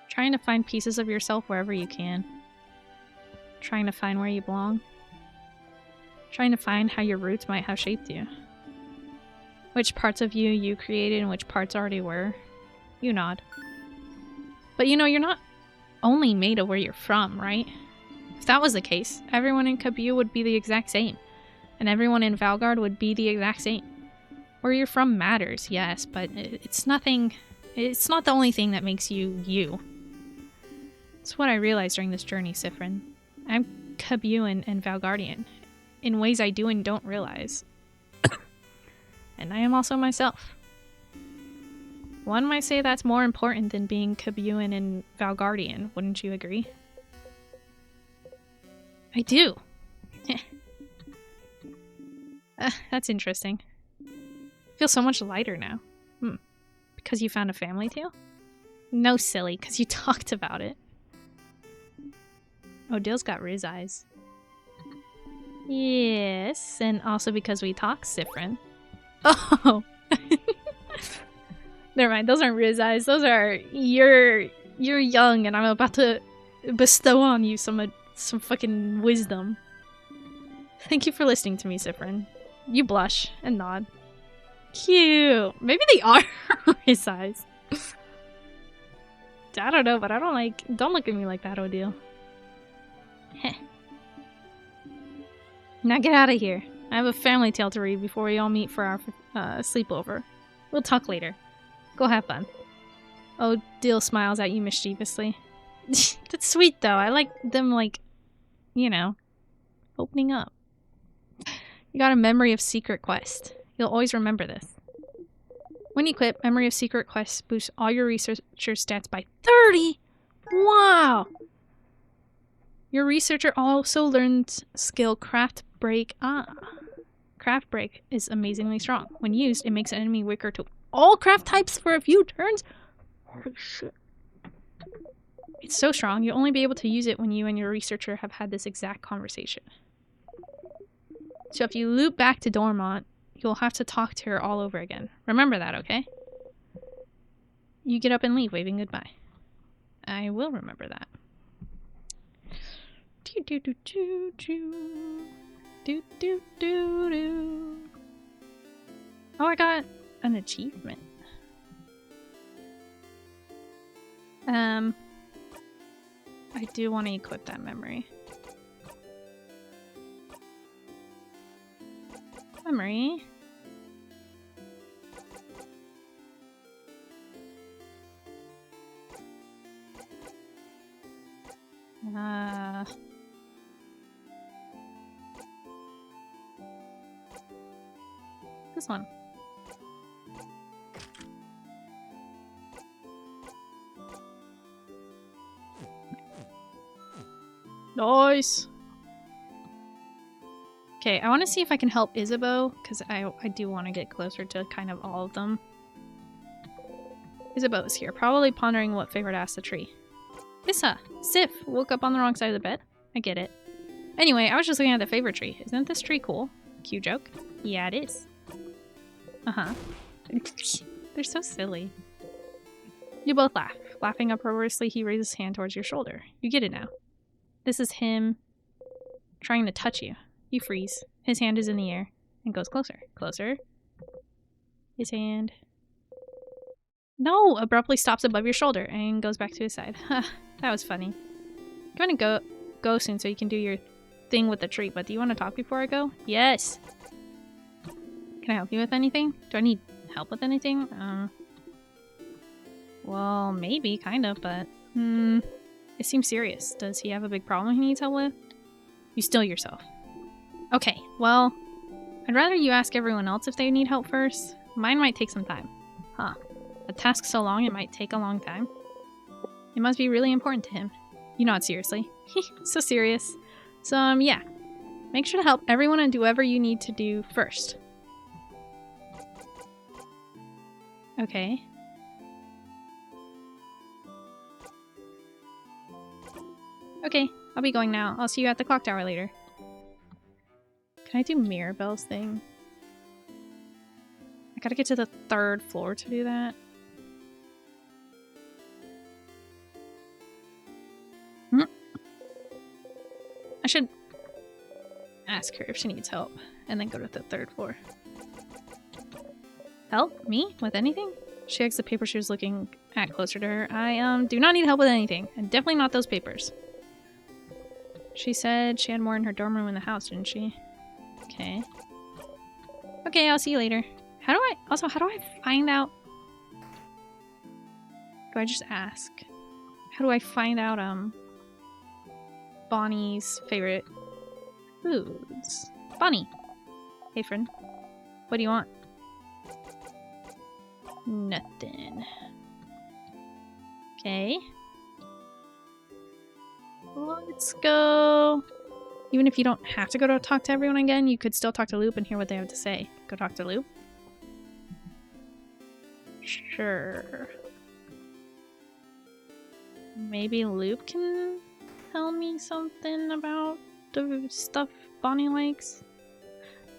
Trying to find pieces of yourself wherever you can. Trying to find where you belong. Trying to find how your roots might have shaped you. Which parts of you created and which parts already were. You nod. But you know, you're not only made of where you're from, right? If that was the case, everyone in Kabu would be the exact same. And everyone in Valgard would be the exact same. Where you're from matters, yes, but it's nothing. It's not the only thing that makes you, you. It's what I realized during this journey, SIFFRIN. I'm Kabuan and Valguardian, in ways I do and don't realize. And I am also myself. One might say that's more important than being Kabuan and Valguardian, wouldn't you agree? I do. That's interesting. I feel so much lighter now. Because you found a family tale? No, silly, because you talked about it. Odile's got Riz eyes. Yes, and also because we talk, SIFFRIN. Oh! Never mind, those aren't Riz eyes. Those are, you're young and I'm about to bestow on you some fucking wisdom. Thank you for listening to me, SIFFRIN. You blush and nod. Cute. Maybe they are Riz eyes. I don't know, but I don't look at me like that, Odile. Now get out of here. I have a family tale to read before we all meet for our sleepover. We'll talk later. Go have fun. Odile smiles at you mischievously. That's sweet, though. I like them, like, you know, opening up. You got a memory of secret quest. You'll always remember this. When equipped, Memory of Secret Quests boosts all your researcher stats by 30! Wow! Your researcher also learns skill Craft Break. Craft Break is amazingly strong. When used, it makes an enemy weaker to all craft types for a few turns. Holy shit. It's so strong, you'll only be able to use it when you and your researcher have had this exact conversation. So if you loop back to Dormont, you'll have to talk to her all over again. Remember that, okay? You get up and leave, waving goodbye. I will remember that. Oh, I got an achievement. I do want to equip that memory. Memory. This one. Nice. Okay, I want to see if I can help Isabeau, because I do want to get closer to kind of all of them. Isabeau is here, probably pondering what favorite asked the tree. Issa! Sif! Woke up on the wrong side of the bed. I get it. Anyway, I was just looking at the favorite tree. Isn't this tree cool? Cute joke? Yeah, it is. Uh-huh. They're so silly. You both laugh. Laughing uproariously, he raises his hand towards your shoulder. You get it now. This is him trying to touch you. You freeze. His hand is in the air and goes closer. Closer. His hand. No! Abruptly stops above your shoulder and goes back to his side. That was funny. I'm gonna go soon so you can do your thing with the tree, but do you want to talk before I go? Yes! Can I help you with anything? Do I need help with anything? Well, maybe, kind of, but... It seems serious. Does he have a big problem he needs help with? You still yourself. Okay, well, I'd rather you ask everyone else if they need help first. Mine might take some time. Huh. A task so long it might take a long time. It must be really important to him. You nod seriously. So serious. So, yeah. Make sure to help everyone and do whatever you need to do first. Okay. Okay, I'll be going now. I'll see you at the clock tower later. Can I do Mirabelle's thing? I gotta get to the 3rd floor to do that. I should ask her if she needs help and then go to the 3rd floor. Help? Me? With anything? She hugs the paper she was looking at closer to her. I, do not need help with anything. And definitely not those papers. She said she had more in her dorm room in the house, didn't she? Okay. Okay, I'll see you later. How do I find out? Do I just ask? How do I find out, Bonnie's favorite foods? Bonnie! Hey, friend. What do you want? Nothing. Okay. Let's go. Even if you don't have to go to talk to everyone again, you could still talk to Loop and hear what they have to say. Go talk to Loop? Sure. Maybe Loop can tell me something about the stuff Bonnie likes?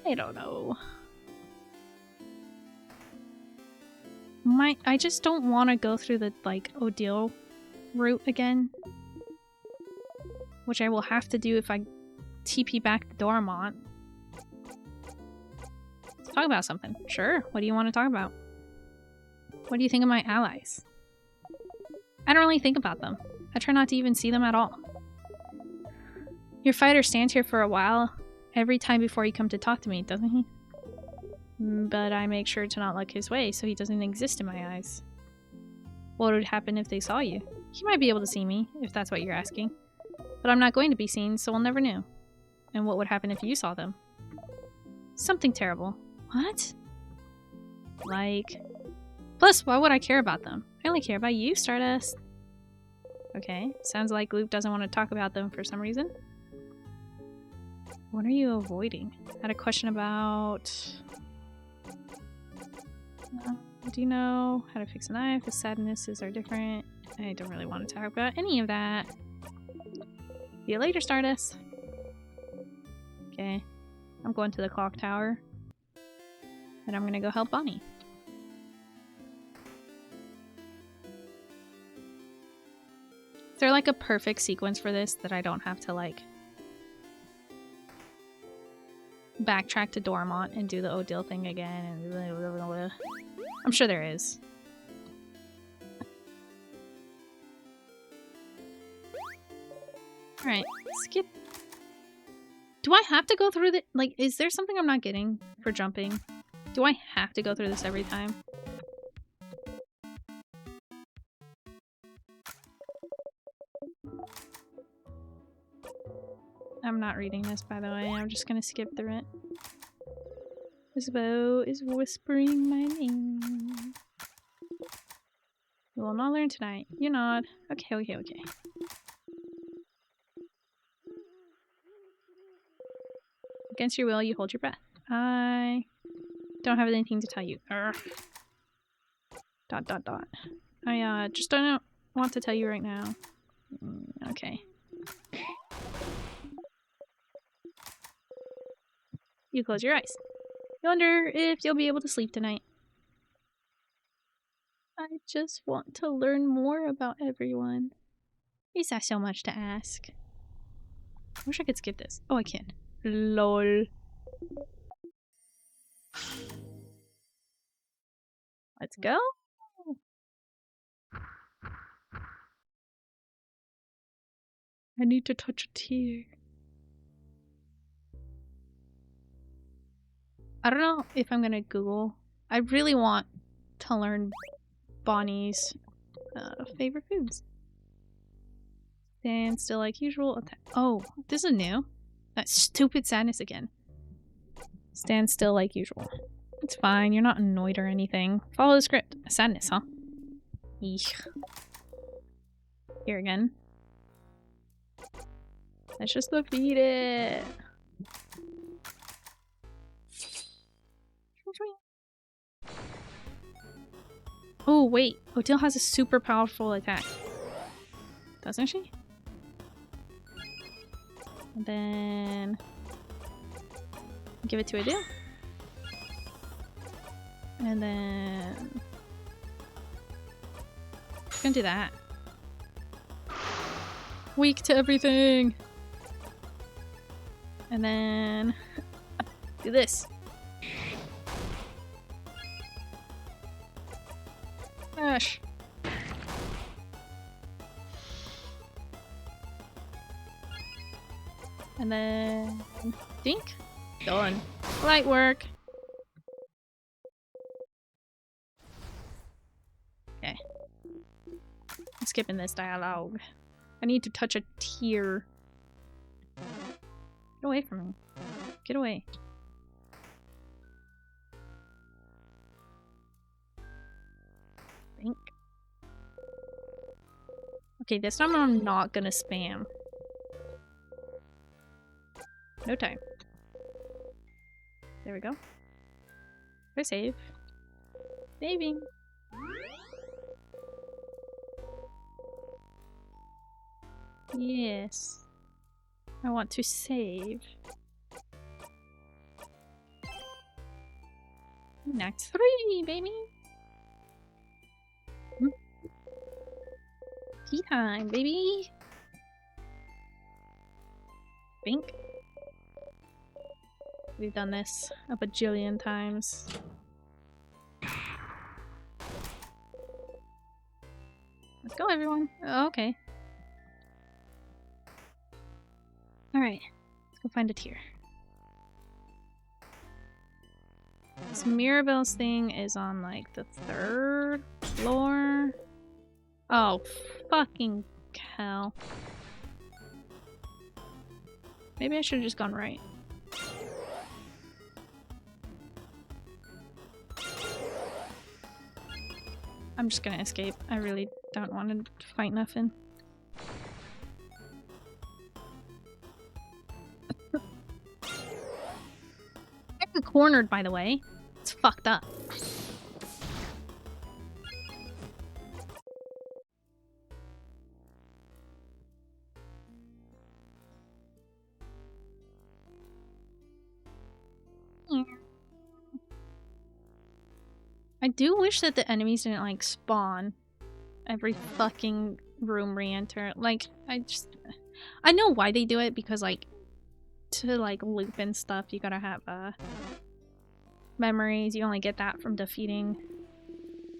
I don't know. I just don't want to go through the, like, Odile route again. Which I will have to do if I TP back to Dormont. Let's talk about something. Sure. What do you want to talk about? What do you think of my allies? I don't really think about them. I try not to even see them at all. Your fighter stands here for a while every time before you come to talk to me, doesn't he? But I make sure to not look his way so he doesn't exist in my eyes. What would happen if they saw you? He might be able to see me, if that's what you're asking. But I'm not going to be seen, so we'll never know. And what would happen if you saw them? Something terrible. What? Like... Plus, why would I care about them? I only care about you, Stardust. Okay, sounds like Luke doesn't want to talk about them for some reason. What are you avoiding? I had a question about... do you know how to fix a knife? The sadnesses are different. I don't really want to talk about any of that. See you later, Stardust. Okay, I'm going to the clock tower. And I'm gonna go help Bonnie. Is there like a perfect sequence for this that I don't have to like backtrack to Dormont and do the Odile thing again and blah, blah, blah, blah. I'm sure there is. Alright, skip. Do I have to go through the like is there something I'm not getting for jumping? Do I have to go through this every time? I'm not reading this, by the way. I'm just gonna skip through it. This bow is whispering my name. You will not learn tonight. You nod. Okay, okay, okay. Against your will, you hold your breath. I don't have anything to tell you. Urgh. ... I just don't want to tell you right now. Okay. You close your eyes. You wonder if you'll be able to sleep tonight. I just want to learn more about everyone. Is that so much to ask? I wish I could skip this. Oh, I can. LOL. Let's go. I need to touch a tear. I don't know if I'm gonna Google. I really want to learn Bonnie's favorite foods. Stand still like usual. Oh, this is new. That stupid sadness again. Stand still like usual. It's fine. You're not annoyed or anything. Follow the script. Sadness, huh? Eek. Here again. Let's just defeat it. Oh, wait. Odile has a super powerful attack. Doesn't she? And then... give it to Odile. And then... I'm gonna do that. Weak to everything! And then... do this. Gosh. And then... dink. Done. Light work. Okay. I'm skipping this dialogue. I need to touch a tear. Get away from me. Get away. Think. Okay, this time I'm not gonna spam. No time. There we go. Go save. Saving. Yes. I want to save. Act 3, baby! Tea time, baby! Bink. We've done this a bajillion times. Let's go, everyone. Oh, okay. Alright. Let's go find a tear. This Mirabelle's thing is on, like, the 3rd floor. Oh, fucking hell. Maybe I should have just gone right. I'm just gonna escape. I really don't want to fight nothing. I'm cornered, by the way. It's fucked up. I do wish that the enemies didn't, like, spawn every fucking room re-enter. Like, I know why they do it, because, like, to, like, loop and stuff, you gotta have, memories. You only get that from defeating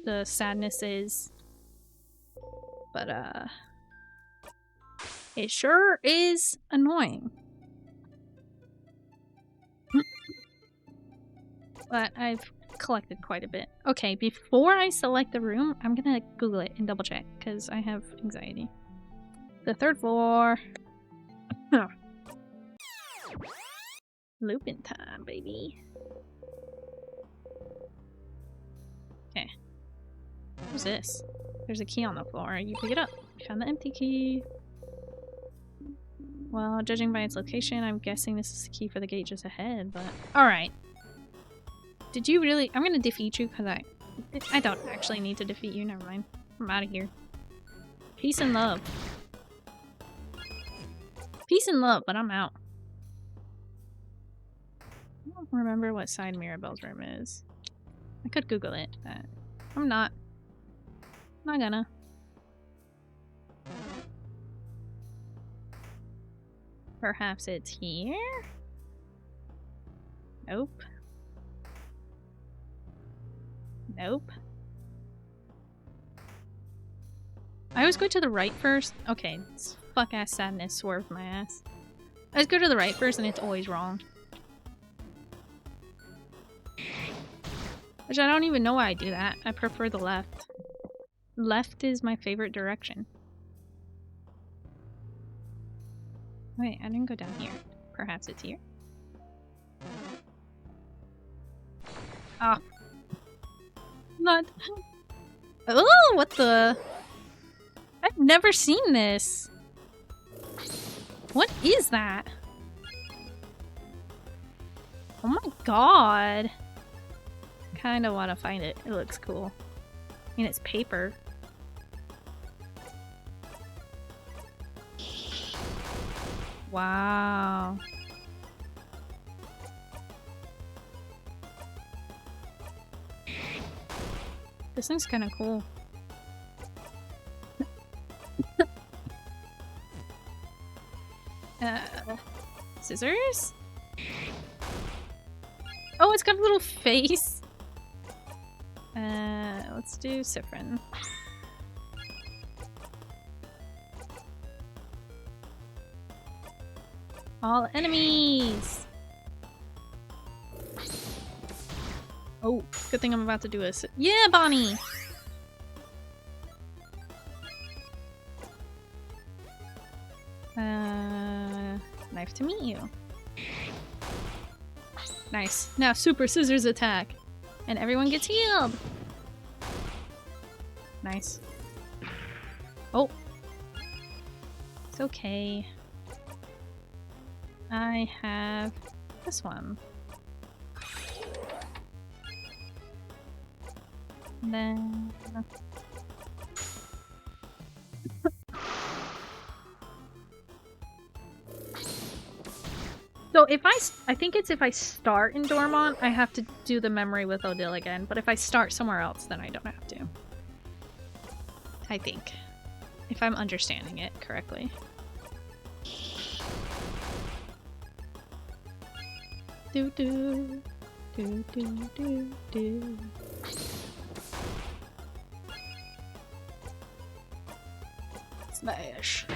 the sadnesses. But, it sure is annoying. But I've collected quite a bit. Okay, before I select the room, I'm gonna Google it and double check, because I have anxiety. The 3rd floor. Looping time, baby. Okay. What's this? There's a key on the floor. You pick it up. Found the empty key. Well, judging by its location, I'm guessing this is the key for the gate just ahead, but... Alright. Did you really... I'm gonna defeat you because I don't actually need to defeat you. Never mind. I'm out of here. Peace and love. Peace and love, but I'm out. I don't remember what side Mirabelle's room is. I could Google it, but I'm not. Not gonna. Perhaps it's here? Nope. Nope. I always go to the right first. Okay, this fuck-ass sadness swerved my ass. I always go to the right first and it's always wrong. Which I don't even know why I do that. I prefer the left. Left is my favorite direction. Wait, I didn't go down here. Perhaps it's here? Ah. Not. Oh, what the? I've never seen this. What is that? Oh my god. Kinda wanna find it. It looks cool. I mean, it's paper. Wow. This thing's kinda cool. Scissors? Oh, it's got a little face. Let's do SIFFRIN. All enemies! Oh, good thing I'm about to do a yeah, Bonnie! Nice to meet you. Nice. Now super scissors attack. And everyone gets healed! Nice. Oh. It's okay. I have this one. And then... So if I think it's if I start in Dormont, I have to do the memory with Odile again, but if I start somewhere else, then I don't have to. I think. If I'm understanding it correctly. Do do do do do do. Smash.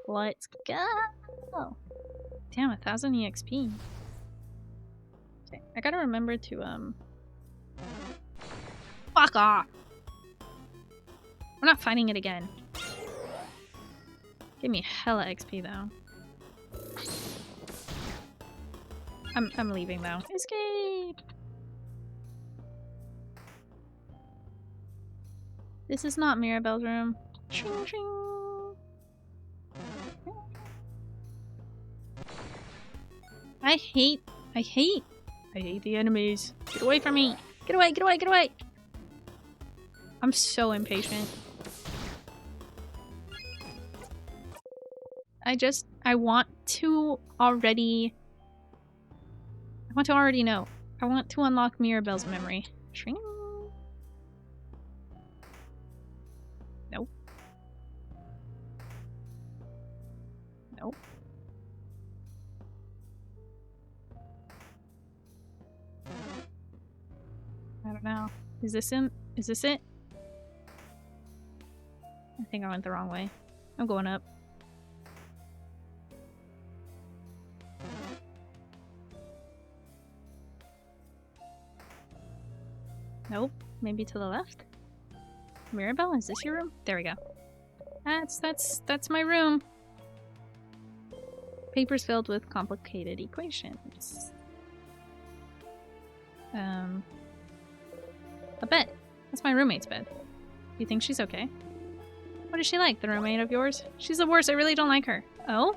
Let's go. Damn, 1000 EXP. Okay, I gotta remember to fuck off. I'm not fighting it again. Give me hella XP though. I'm leaving though. Escape! This is not Mirabelle's room. Ching, ching. I hate the enemies. Get away from me! Get away, get away, get away! I'm so impatient. I want to already know. I want to unlock Mirabelle's memory. Shring. Nope. Nope. I don't know. Is this him? Is this it? I think I went the wrong way. I'm going up. Nope. Maybe to the left? Mirabelle, is this your room? There we go. That's my room. Papers filled with complicated equations. A bed. That's my roommate's bed. You think she's okay? What is she like, the roommate of yours? She's the worst, I really don't like her. Oh?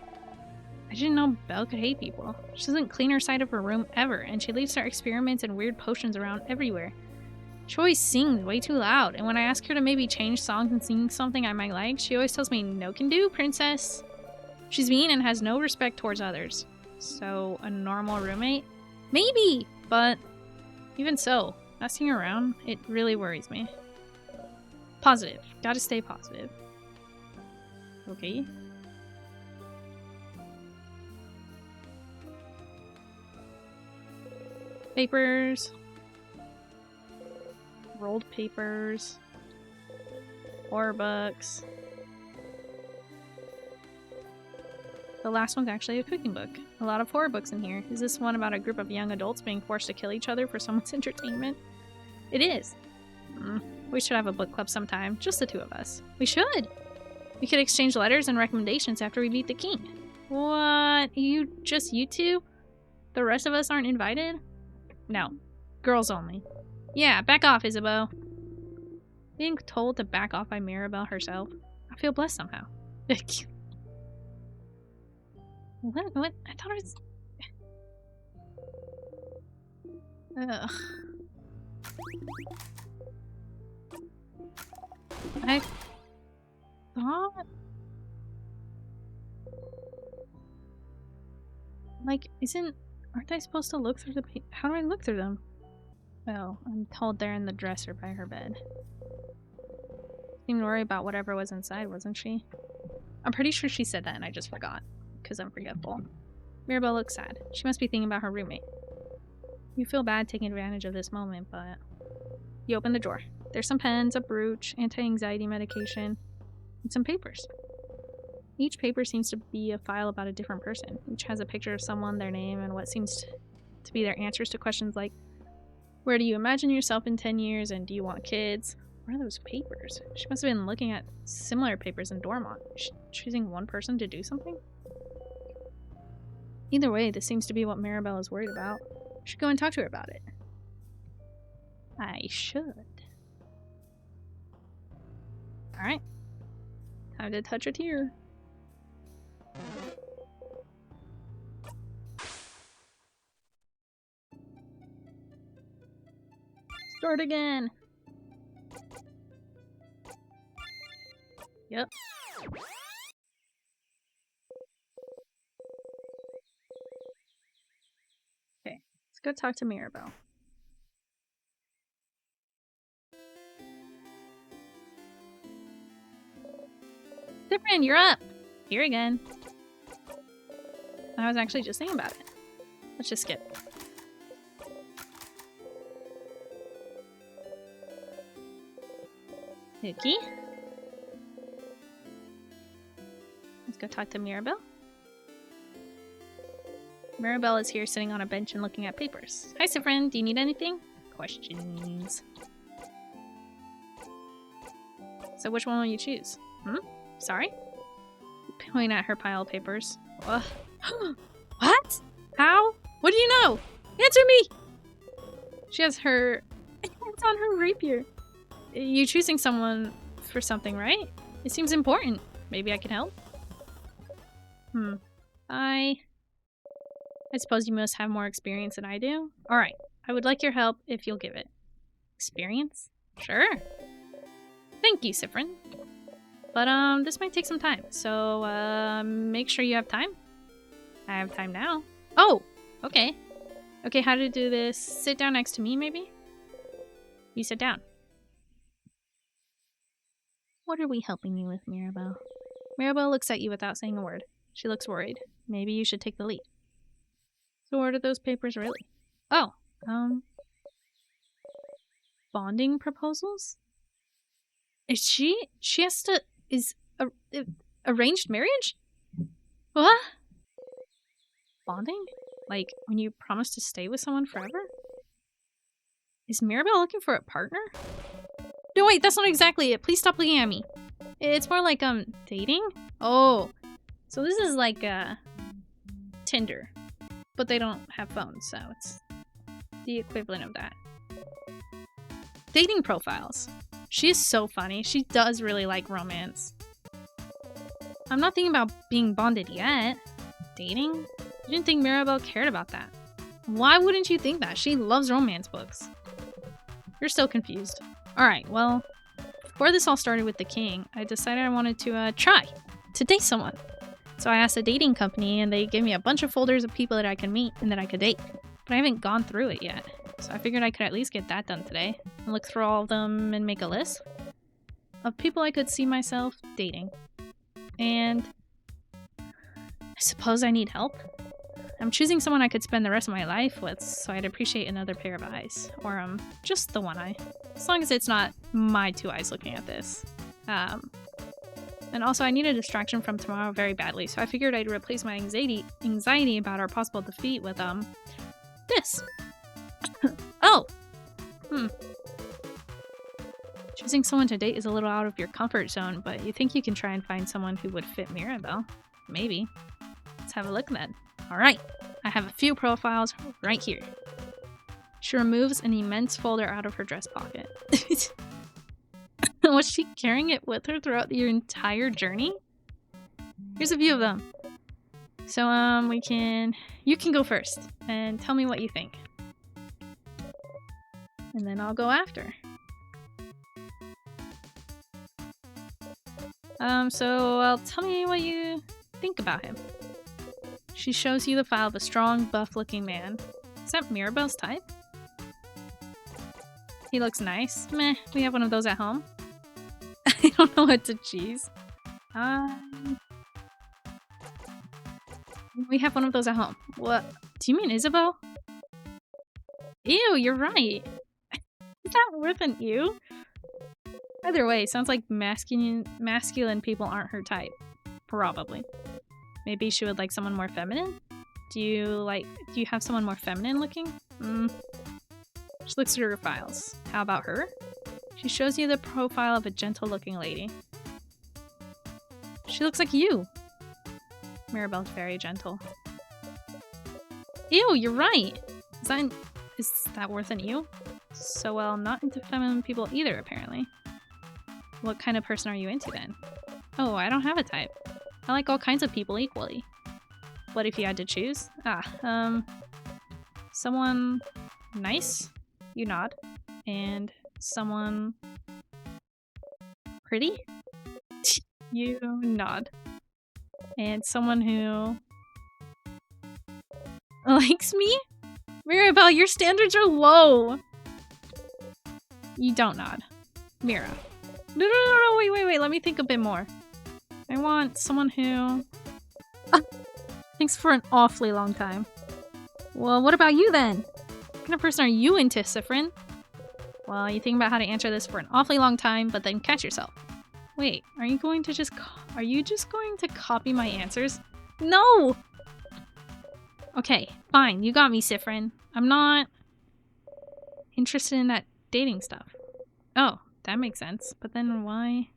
I didn't know Belle could hate people. She doesn't clean her side of her room ever, and she leaves her experiments and weird potions around everywhere. She always sings way too loud, and when I ask her to maybe change songs and sing something I might like, she always tells me, no can do, princess. She's mean and has no respect towards others. So, a normal roommate? Maybe! But, even so, not seeing her around, it really worries me. Positive. Gotta stay positive. Okay. Papers. Rolled papers. Horror books. The last one's actually a cooking book. A lot of horror books in here. Is this one about a group of young adults being forced to kill each other for someone's entertainment? It is. We should have a book club sometime. Just the two of us. We should! We could exchange letters and recommendations after we meet the king. What? You two? The rest of us aren't invited? No. Girls only. Yeah, back off, Isabeau. Being told to back off by Mirabelle herself. I feel blessed somehow. What? I thought it was... Ugh. I thought... Like, aren't I supposed to look through the... How do I look through them? Oh, I'm told they're in the dresser by her bed. Seemed to worry about whatever was inside, wasn't she? I'm pretty sure she said that and I just forgot. Because I'm forgetful. Mirabelle looks sad. She must be thinking about her roommate. You feel bad taking advantage of this moment, but... You open the drawer. There's some pens, a brooch, anti-anxiety medication, and some papers. Each paper seems to be a file about a different person. Each has a picture of someone, their name, and what seems to be their answers to questions like, where do you imagine yourself in 10 years, and do you want kids? What are those papers? She must have been looking at similar papers in Dormont. Choosing one person to do something? Either way, this seems to be what Mirabelle is worried about. I should go and talk to her about it. I should. Alright. Time to touch a tear. Start again! Yep. Okay, let's go talk to Mirabelle. SIFFRIN, you're up! Here again. I was actually just thinking about it. Let's just skip. Okay. Let's go talk to Mirabelle. Mirabelle is here sitting on a bench and looking at papers. Hi, SIFFRIN. Do you need anything? Questions. So which one will you choose? Sorry? Pointing at her pile of papers. Ugh. What? How? What do you know? Answer me! She has her hands on her rapier. You're choosing someone for something, right? It seems important. Maybe I can help? I suppose you must have more experience than I do. Alright, I would like your help if you'll give it. Experience? Sure. Thank you, SIFFRIN. But, this might take some time, so, make sure you have time. I have time now. Oh! Okay. Okay, how to do this? Sit down next to me, maybe? You sit down. What are we helping you with, Mirabelle? Mirabelle looks at you without saying a word. She looks worried. Maybe you should take the lead. So what are those papers really? Oh, bonding proposals? She has to, arranged marriage? What? Bonding? Like, when you promise to stay with someone forever? Is Mirabelle looking for a partner? No, wait, that's not exactly it. Please stop looking at me. It's more like, dating? Oh. So this is like, Tinder. But they don't have phones, so it's the equivalent of that. Dating profiles. She is so funny. She does really like romance. I'm not thinking about being bonded yet. Dating? I didn't think Mirabelle cared about that. Why wouldn't you think that? She loves romance books. You're still confused. Alright, well, before this all started with the king, I decided I wanted to try to date someone. So I asked a dating company and they gave me a bunch of folders of people that I could meet and that I could date. But I haven't gone through it yet. So I figured I could at least get that done today. And look through all of them and make a list of people I could see myself dating. And I suppose I need help. I'm choosing someone I could spend the rest of my life with, so I'd appreciate another pair of eyes. Or, just the one eye. As long as it's not my two eyes looking at this. And also I need a distraction from tomorrow very badly, so I figured I'd replace my anxiety about our possible defeat with, this. Oh! Choosing someone to date is a little out of your comfort zone, but you think you can try and find someone who would fit Mirabelle. Maybe. Let's have a look then. Alright, I have a few profiles right here. She removes an immense folder out of her dress pocket. Was she carrying it with her throughout your entire journey? Here's a few of them. So, you can go first and tell me what you think. And then I'll go after. So tell me what you think about him. She shows you the file of a strong, buff-looking man. Is that Mirabelle's type? He looks nice. Meh, we have one of those at home. I don't know what to choose. We have one of those at home. What? Do you mean Isabel? Ew, you're right. Is that worth an ew? Either way, sounds like masculine people aren't her type. Probably. Maybe she would like someone more feminine? Do you have someone more feminine looking? She looks through her files. How about her? She shows you the profile of a gentle looking lady. She looks like you. Mirabelle's very gentle. Ew, you're right! Is that worth an ew? So, well, not into feminine people either, apparently. What kind of person are you into then? Oh, I don't have a type. I like all kinds of people equally. What if you had to choose? Someone nice? You nod. And someone pretty? You nod. And someone who likes me? Mirabelle, your standards are low! You don't nod. Mira. No, wait, let me think a bit more. I want someone who thinks for an awfully long time. Well, what about you then? What kind of person are you into, SIFFRIN? Well, you think about how to answer this for an awfully long time, but then catch yourself. Wait, are you just going to copy my answers? No! Okay, fine, you got me, SIFFRIN. I'm not interested in that dating stuff. Oh, that makes sense. But then why?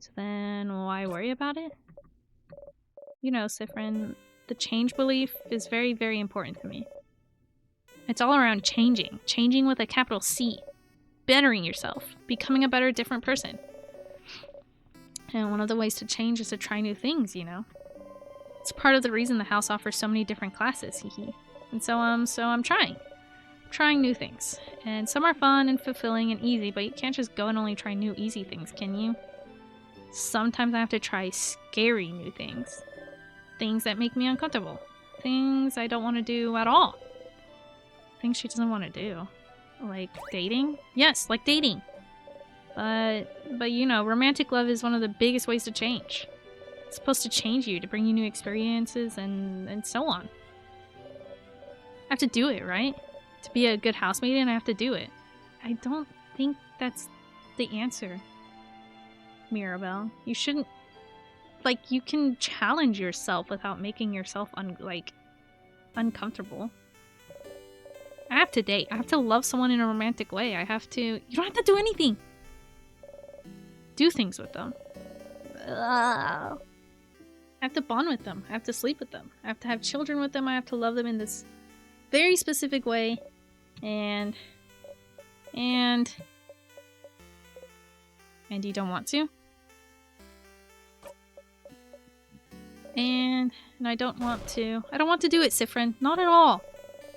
So then why worry about it? You know, SIFFRIN, the change belief is very, very important to me. It's all around changing. Changing with a capital C. Bettering yourself. Becoming a better, different person. And one of the ways to change is to try new things, you know? It's part of the reason the house offers so many different classes, hee. And so I'm trying. Trying new things. And some are fun and fulfilling and easy, but you can't just go and only try new easy things, can you? Sometimes I have to try scary new things. Things that make me uncomfortable. Things I don't want to do at all. Things she doesn't want to do. Like dating? Yes, like dating. But you know, romantic love is one of the biggest ways to change. It's supposed to change you, to bring you new experiences and so on. I have to do it, right? To be a good housemaiden, I have to do it. I don't think that's the answer, Mirabelle. You shouldn't... Like, you can challenge yourself without making yourself, uncomfortable. I have to date. I have to love someone in a romantic way. I have to... You don't have to do anything. Do things with them. I have to bond with them. I have to sleep with them. I have to have children with them. I have to love them in this very specific way. And you don't want to? And I don't want to. I don't want to do it, SIFFRIN. Not at all.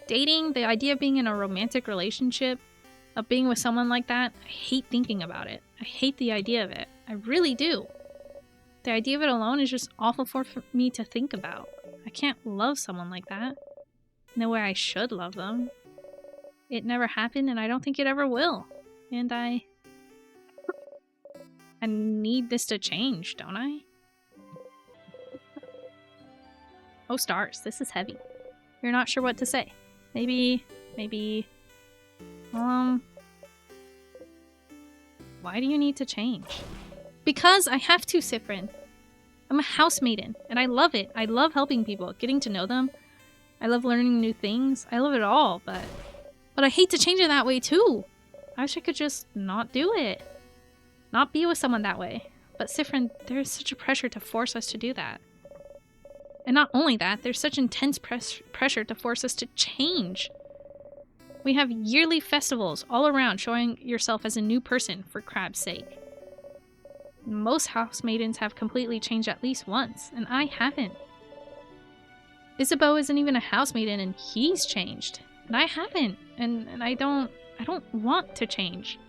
Dating, the idea of being in a romantic relationship, of being with someone like that, I hate thinking about it. I hate the idea of it. I really do. The idea of it alone is just awful for me to think about. I can't love someone like that. No way I should love them. It never happened, and I don't think it ever will. And I need this to change, don't I? Oh, stars. This is heavy. You're not sure what to say. Maybe... Why do you need to change? Because I have to, SIFFRIN. I'm a housemaiden, and I love it. I love helping people, getting to know them. I love learning new things. I love it all, but I hate to change it that way, too. I wish I could just not do it. Not be with someone that way. But SIFFRIN, there's such a pressure to force us to do that. And not only that, there's such intense pressure to force us to change. We have yearly festivals all around showing yourself as a new person, for crab's sake. Most housemaidens have completely changed at least once, and I haven't. Isabeau isn't even a housemaiden, and he's changed. And I haven't. And I don't want to change.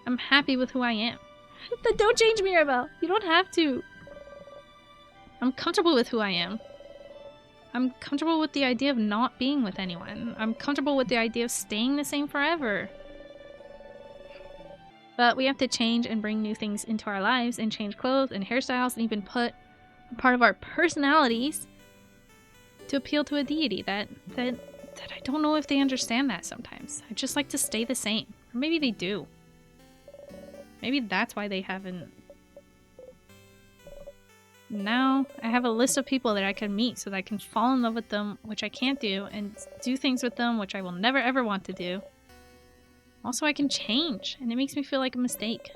I'm happy with who I am. Then don't change, Mirabelle. You don't have to. I'm comfortable with who I am. I'm comfortable with the idea of not being with anyone. I'm comfortable with the idea of staying the same forever. But we have to change and bring new things into our lives and change clothes and hairstyles and even put a part of our personalities to appeal to a deity that I don't know if they understand that sometimes. I just like to stay the same. Or maybe they do. Maybe that's why they haven't. Now I have a list of people that I can meet so that I can fall in love with them, which I can't do, and do things with them, which I will never ever want to do. Also, I can change, and it makes me feel like a mistake.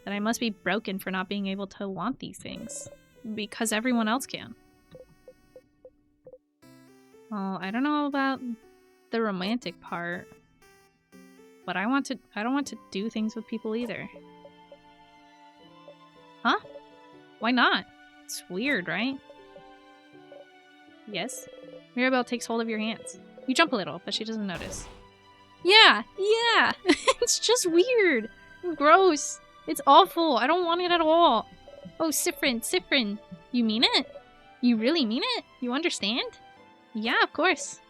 That I must be broken for not being able to want these things. Because everyone else can. Well, I don't know about the romantic part. But I don't want to do things with people either. Huh? Why not? It's weird, right? Yes? Mirabelle takes hold of your hands. You jump a little, but she doesn't notice. Yeah! It's just weird. Gross. It's awful. I don't want it at all. Oh, SIFFRIN. You mean it? You really mean it? You understand? Yeah, of course.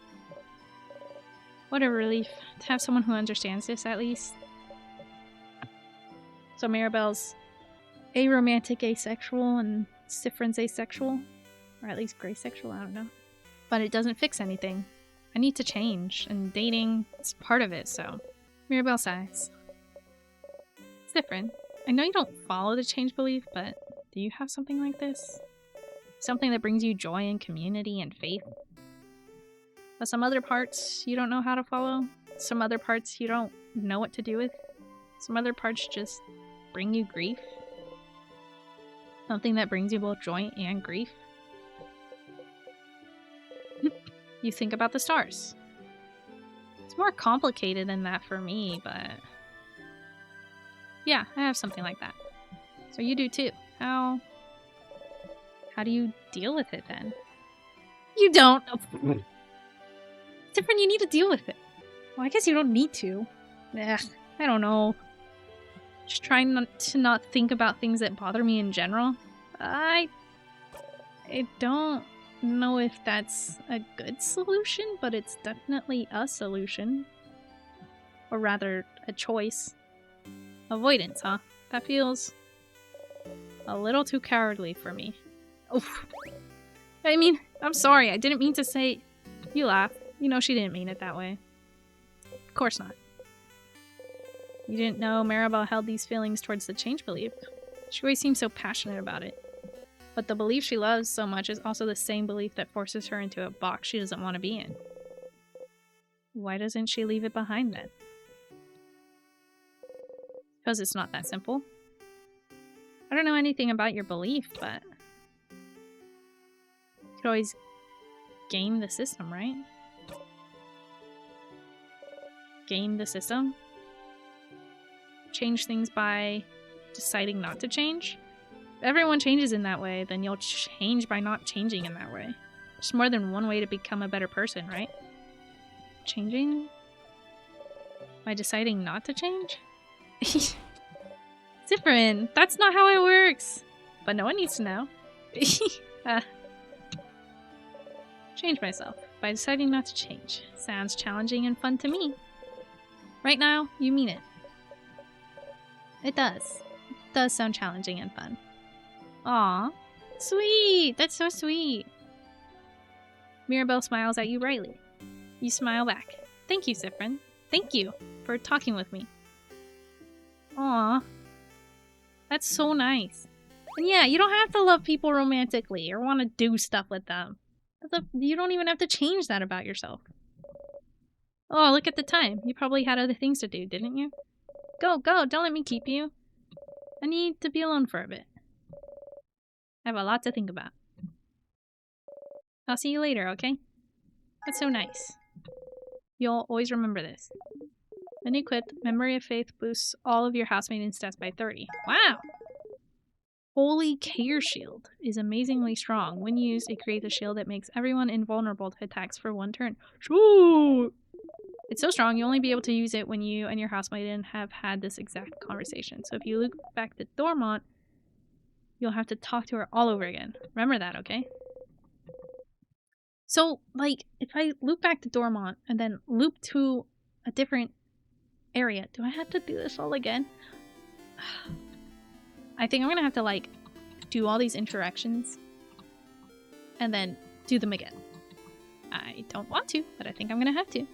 What a relief to have someone who understands this, at least. So Mirabelle's aromantic asexual and SIFFRIN's asexual. Or at least graysexual, I don't know. But it doesn't fix anything. I need to change, and dating is part of it, so... Mirabelle sighs. SIFFRIN, I know you don't follow the change belief, but do you have something like this? Something that brings you joy and community and faith? But some other parts you don't know how to follow? Some other parts you don't know what to do with? Some other parts just bring you grief? Something that brings you both joy and grief? You think about the stars. It's more complicated than that for me, but... yeah, I have something like that. So you do too. How do you deal with it then? You don't! It's different, you need to deal with it. Well, I guess you don't need to. Ugh, I don't know. Just trying to not think about things that bother me in general. I don't know if that's a good solution, but it's definitely a solution. Or rather, a choice. Avoidance, huh? That feels a little too cowardly for me. Oof. I mean, I'm sorry, I didn't mean to say... You laugh. You know she didn't mean it that way. Of course not. You didn't know Maribel held these feelings towards the change belief. She always seems so passionate about it. But the belief she loves so much is also the same belief that forces her into a box she doesn't want to be in. Why doesn't she leave it behind then? Because it's not that simple. I don't know anything about your belief, but... you could always game the system, right? Game the system? Change things by deciding not to change? If everyone changes in that way, then you'll change by not changing in that way. There's more than one way to become a better person, right? Changing? By deciding not to change? SIFFRIN! That's not how it works! But no one needs to know. Change myself by deciding not to change. Sounds challenging and fun to me. Right now, you mean it. It does. It does sound challenging and fun. Aw. Sweet! That's so sweet. Mirabelle smiles at you brightly. You smile back. Thank you, SIFFRIN. Thank you for talking with me. Aw. That's so nice. And yeah, you don't have to love people romantically or want to do stuff with them. You don't even have to change that about yourself. Oh, look at the time. You probably had other things to do, didn't you? Go, go, don't let me keep you. I need to be alone for a bit. I have a lot to think about. I'll see you later, okay? That's so nice. You'll always remember this. When equipped, Memory of Faith boosts all of your housemaiden stats by 30. Wow! Holy Care Shield is amazingly strong. When used, it creates a shield that makes everyone invulnerable to attacks for 1 turn. Shoo! It's so strong, you'll only be able to use it when you and your housemaiden have had this exact conversation. So if you look back to Dormont, you'll have to talk to her all over again. Remember that, okay? So, like, if I loop back to Dormont and then loop to a different area, do I have to do this all again? I think I'm gonna have to, like, do all these interactions and then do them again. I don't want to, but I think I'm gonna have to.